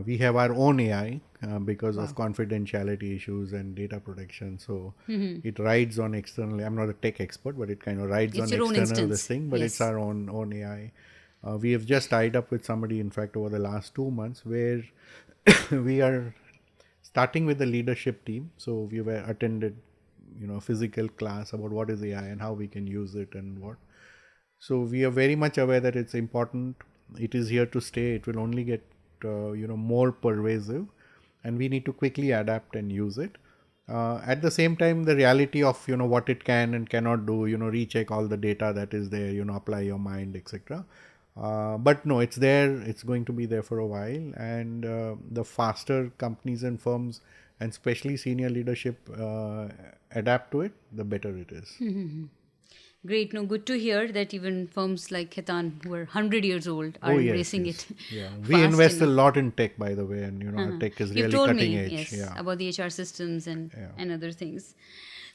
A: We have our own AI because of confidentiality issues and data protection. So it rides on external. I'm not a tech expert, but it kind of rides
B: It's
A: on
B: your own
A: external
B: instance.
A: this thing. But it's
B: Yes.
A: our own AI. We have just tied up with somebody, in fact, over the last 2 months, where we are starting with the leadership team. So we were attended, physical class about what is AI and how we can use it and what. So we are very much aware that it's important. It is here to stay. It will only get more pervasive, and we need to quickly adapt and use it. At the same time, the reality of what it can and cannot do, recheck all the data that is there, apply your mind, etc. But no, it's there. It's going to be there for a while, and the faster companies and firms, and especially senior leadership, adapt to it, the better it is.
B: Great. No, good to hear that even firms like Khaitan, who are 100 years old, are embracing it.
A: Yeah, we
B: fast
A: invest a
B: enough.
A: lot in tech, by the way, and our tech is
B: You've
A: really
B: told
A: cutting
B: me,
A: edge.
B: yes,
A: Yeah.
B: about the HR systems and other things.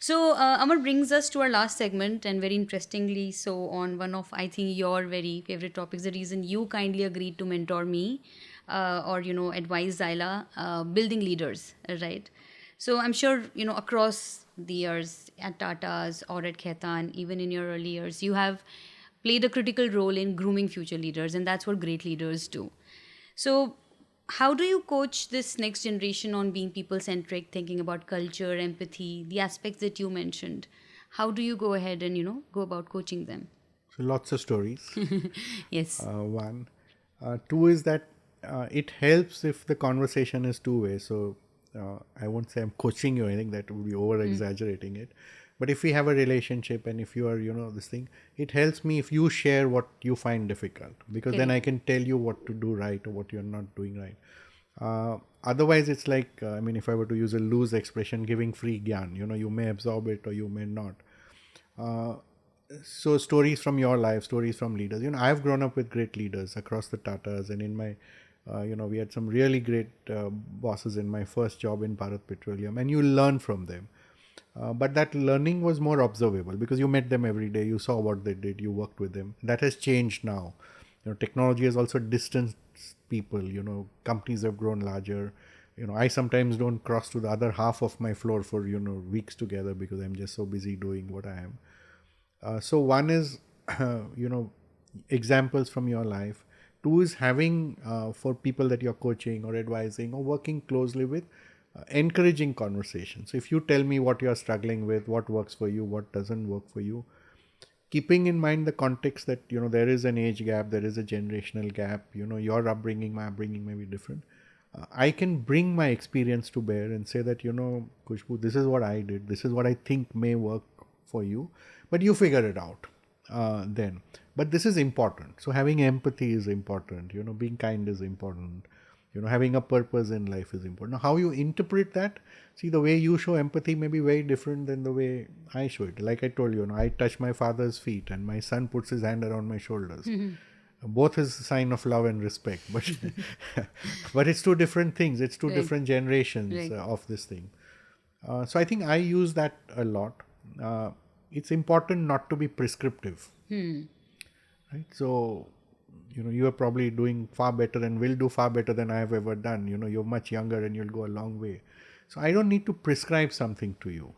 B: So, Amar brings us to our last segment, and very interestingly, so on one of, I think, your very favorite topics, the reason you kindly agreed to mentor me or, advise Zyla, building leaders, right? So, I'm sure, across the years at Tatas or at Khaitan, even in your early years, you have played a critical role in grooming future leaders, and that's what great leaders do. So, how do you coach this next generation on being people centric, thinking about culture, empathy, the aspects that you mentioned? How do you go ahead and, go about coaching them?
A: So lots of stories.
B: Yes.
A: One. Two is that it helps if the conversation is two-way. So I won't say I'm coaching you. I think that would be over-exaggerating it. But if we have a relationship and if you are, this thing, it helps me if you share what you find difficult, because then I can tell you what to do right or what you're not doing right. Otherwise, it's like, if I were to use a loose expression, giving free gyan, you may absorb it or you may not. So stories from your life, stories from leaders. I've grown up with great leaders across the Tatas, and in my, we had some really great bosses in my first job in Bharat Petroleum, and you learn from them. But that learning was more observable because you met them every day, you saw what they did, you worked with them. That has changed now. Technology has also distanced people. Companies have grown larger. I sometimes don't cross to the other half of my floor for weeks together because I'm just so busy doing what I am. So one is examples from your life. Two is having for people that you're coaching or advising or working closely with, encouraging conversations. So if you tell me what you're struggling with, what works for you, what doesn't work for you, keeping in mind the context that there is an age gap, there is a generational gap, your upbringing, my upbringing may be different. I can bring my experience to bear and say that Khushbu, this is what I did, this is what I think may work for you, but you figure it out then. But this is important. So having empathy is important. Being kind is important. Having a purpose in life is important. Now, how you interpret that, see, the way you show empathy may be very different than the way I show it. Like I told you, I touch my father's feet and my son puts his hand around my shoulders. Both is a sign of love and respect, but but it's two different things. It's two different generations of this thing. So I think I use that a lot. It's important not to be prescriptive, right? So you are probably doing far better and will do far better than I have ever done. You're much younger and you'll go a long way. So I don't need to prescribe something to you.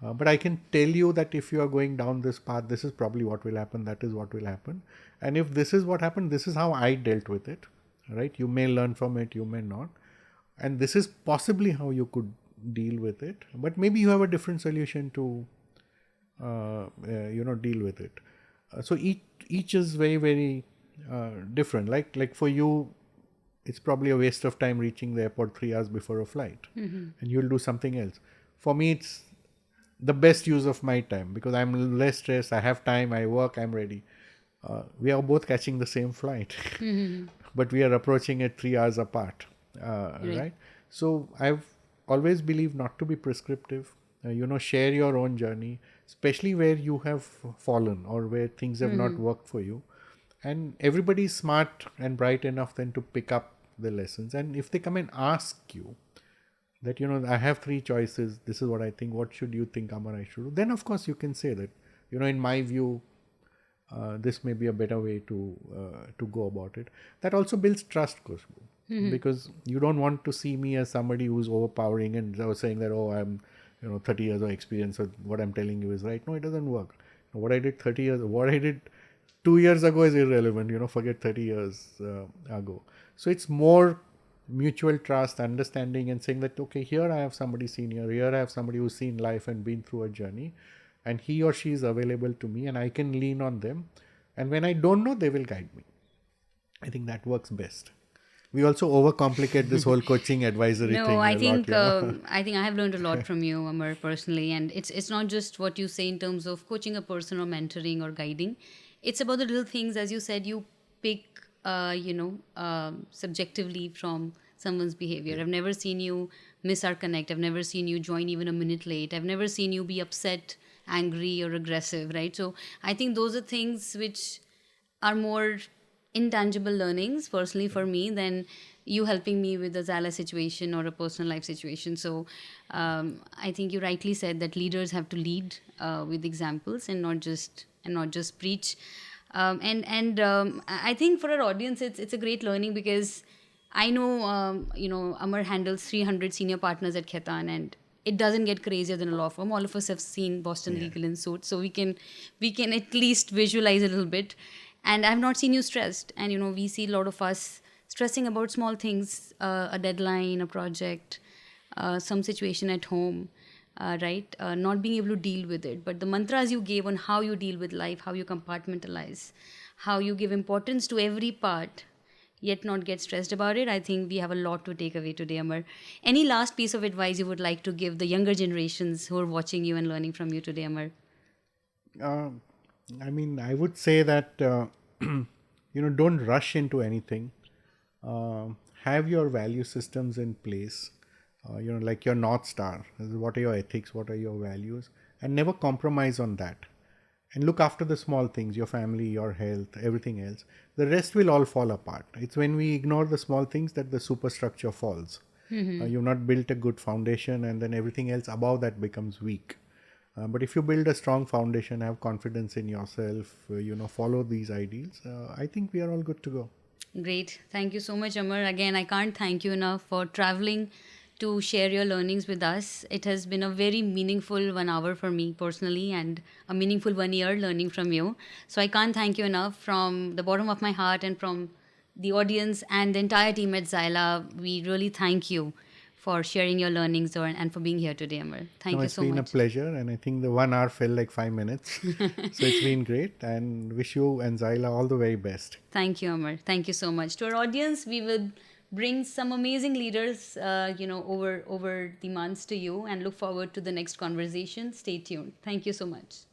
A: But I can tell you that if you are going down this path, this is probably what will happen. That is what will happen. And if this is what happened, this is how I dealt with it, right? You may learn from it, you may not. And this is possibly how you could deal with it. But maybe you have a different solution to, deal with it. So each is very, very different. Like for you, it's probably a waste of time reaching the airport 3 hours before a flight, and you'll do something else. For me, it's the best use of my time because I'm less stressed. I have time. I work. I'm ready. We are both catching the same flight, but we are approaching it 3 hours apart, right? So I've always believed not to be prescriptive. Share your own journey, especially where you have fallen or where things have not worked for you. And everybody is smart and bright enough then to pick up the lessons. And if they come and ask you that, I have 3 choices, this is what I think, what should you think, Amar, I should do? Then of course you can say that, in my view, this may be a better way to go about it. That also builds trust, Khushbu, because you don't want to see me as somebody who's overpowering and saying that, oh, I'm 30 years of experience, so what I'm telling you is right. No, it doesn't work. What I did 30 years, what I did 2 years ago is irrelevant, forget 30 years ago. So it's more mutual trust, understanding, and saying that, okay, here I have somebody senior, here I have somebody who's seen life and been through a journey, and he or she is available to me and I can lean on them. And when I don't know, they will guide me. I think that works best. We also overcomplicate this whole coaching advisory thing.
B: I think I have learned a lot from you, Amar, personally. And it's not just what you say in terms of coaching a person or mentoring or guiding. It's about the little things, as you said, you pick, subjectively from someone's behavior. I've never seen you miss our connect. I've never seen you join even a minute late. I've never seen you be upset, angry, or aggressive, right? So I think those are things which are more intangible learnings, personally, for me, than you helping me with a Zyla situation or a personal life situation. So I think you rightly said that leaders have to lead with examples and not just preach. I think for our audience, it's a great learning because I know, Amar handles 300 senior partners at Khaitan, and it doesn't get crazier than a law firm. All of us have seen Boston Legal in Suits, so we can at least visualize a little bit. And I've not seen you stressed. And, we see a lot of us stressing about small things, a deadline, a project, some situation at home, right? Not being able to deal with it. But the mantras you gave on how you deal with life, how you compartmentalize, how you give importance to every part, yet not get stressed about it, I think we have a lot to take away today, Amar. Any last piece of advice you would like to give the younger generations who are watching you and learning from you today, Amar?
A: I would say that, don't rush into anything. Have your value systems in place, like your North Star. What are your ethics? What are your values? And never compromise on that. And look after the small things, your family, your health, everything else. The rest will all fall apart. It's when we ignore the small things that the superstructure falls. You've not built a good foundation, and then everything else above that becomes weak. But if you build a strong foundation, have confidence in yourself, follow these ideals, I think we are all good to go.
B: Great. Thank you so much, Amar. Again, I can't thank you enough for traveling to share your learnings with us. It has been a very meaningful 1 hour for me personally, and a meaningful 1 year learning from you. So I can't thank you enough from the bottom of my heart, and from the audience and the entire team at Zyla. We really thank you for sharing your learnings and for being here today, Amar. Thank you so much.
A: It's been a pleasure, and I think the 1 hour felt like 5 minutes. So it's been great, and wish you and Zyla all the very best.
B: Thank you, Amar. Thank you so much. To our audience, we will bring some amazing leaders, over the months to you, and look forward to the next conversation. Stay tuned. Thank you so much.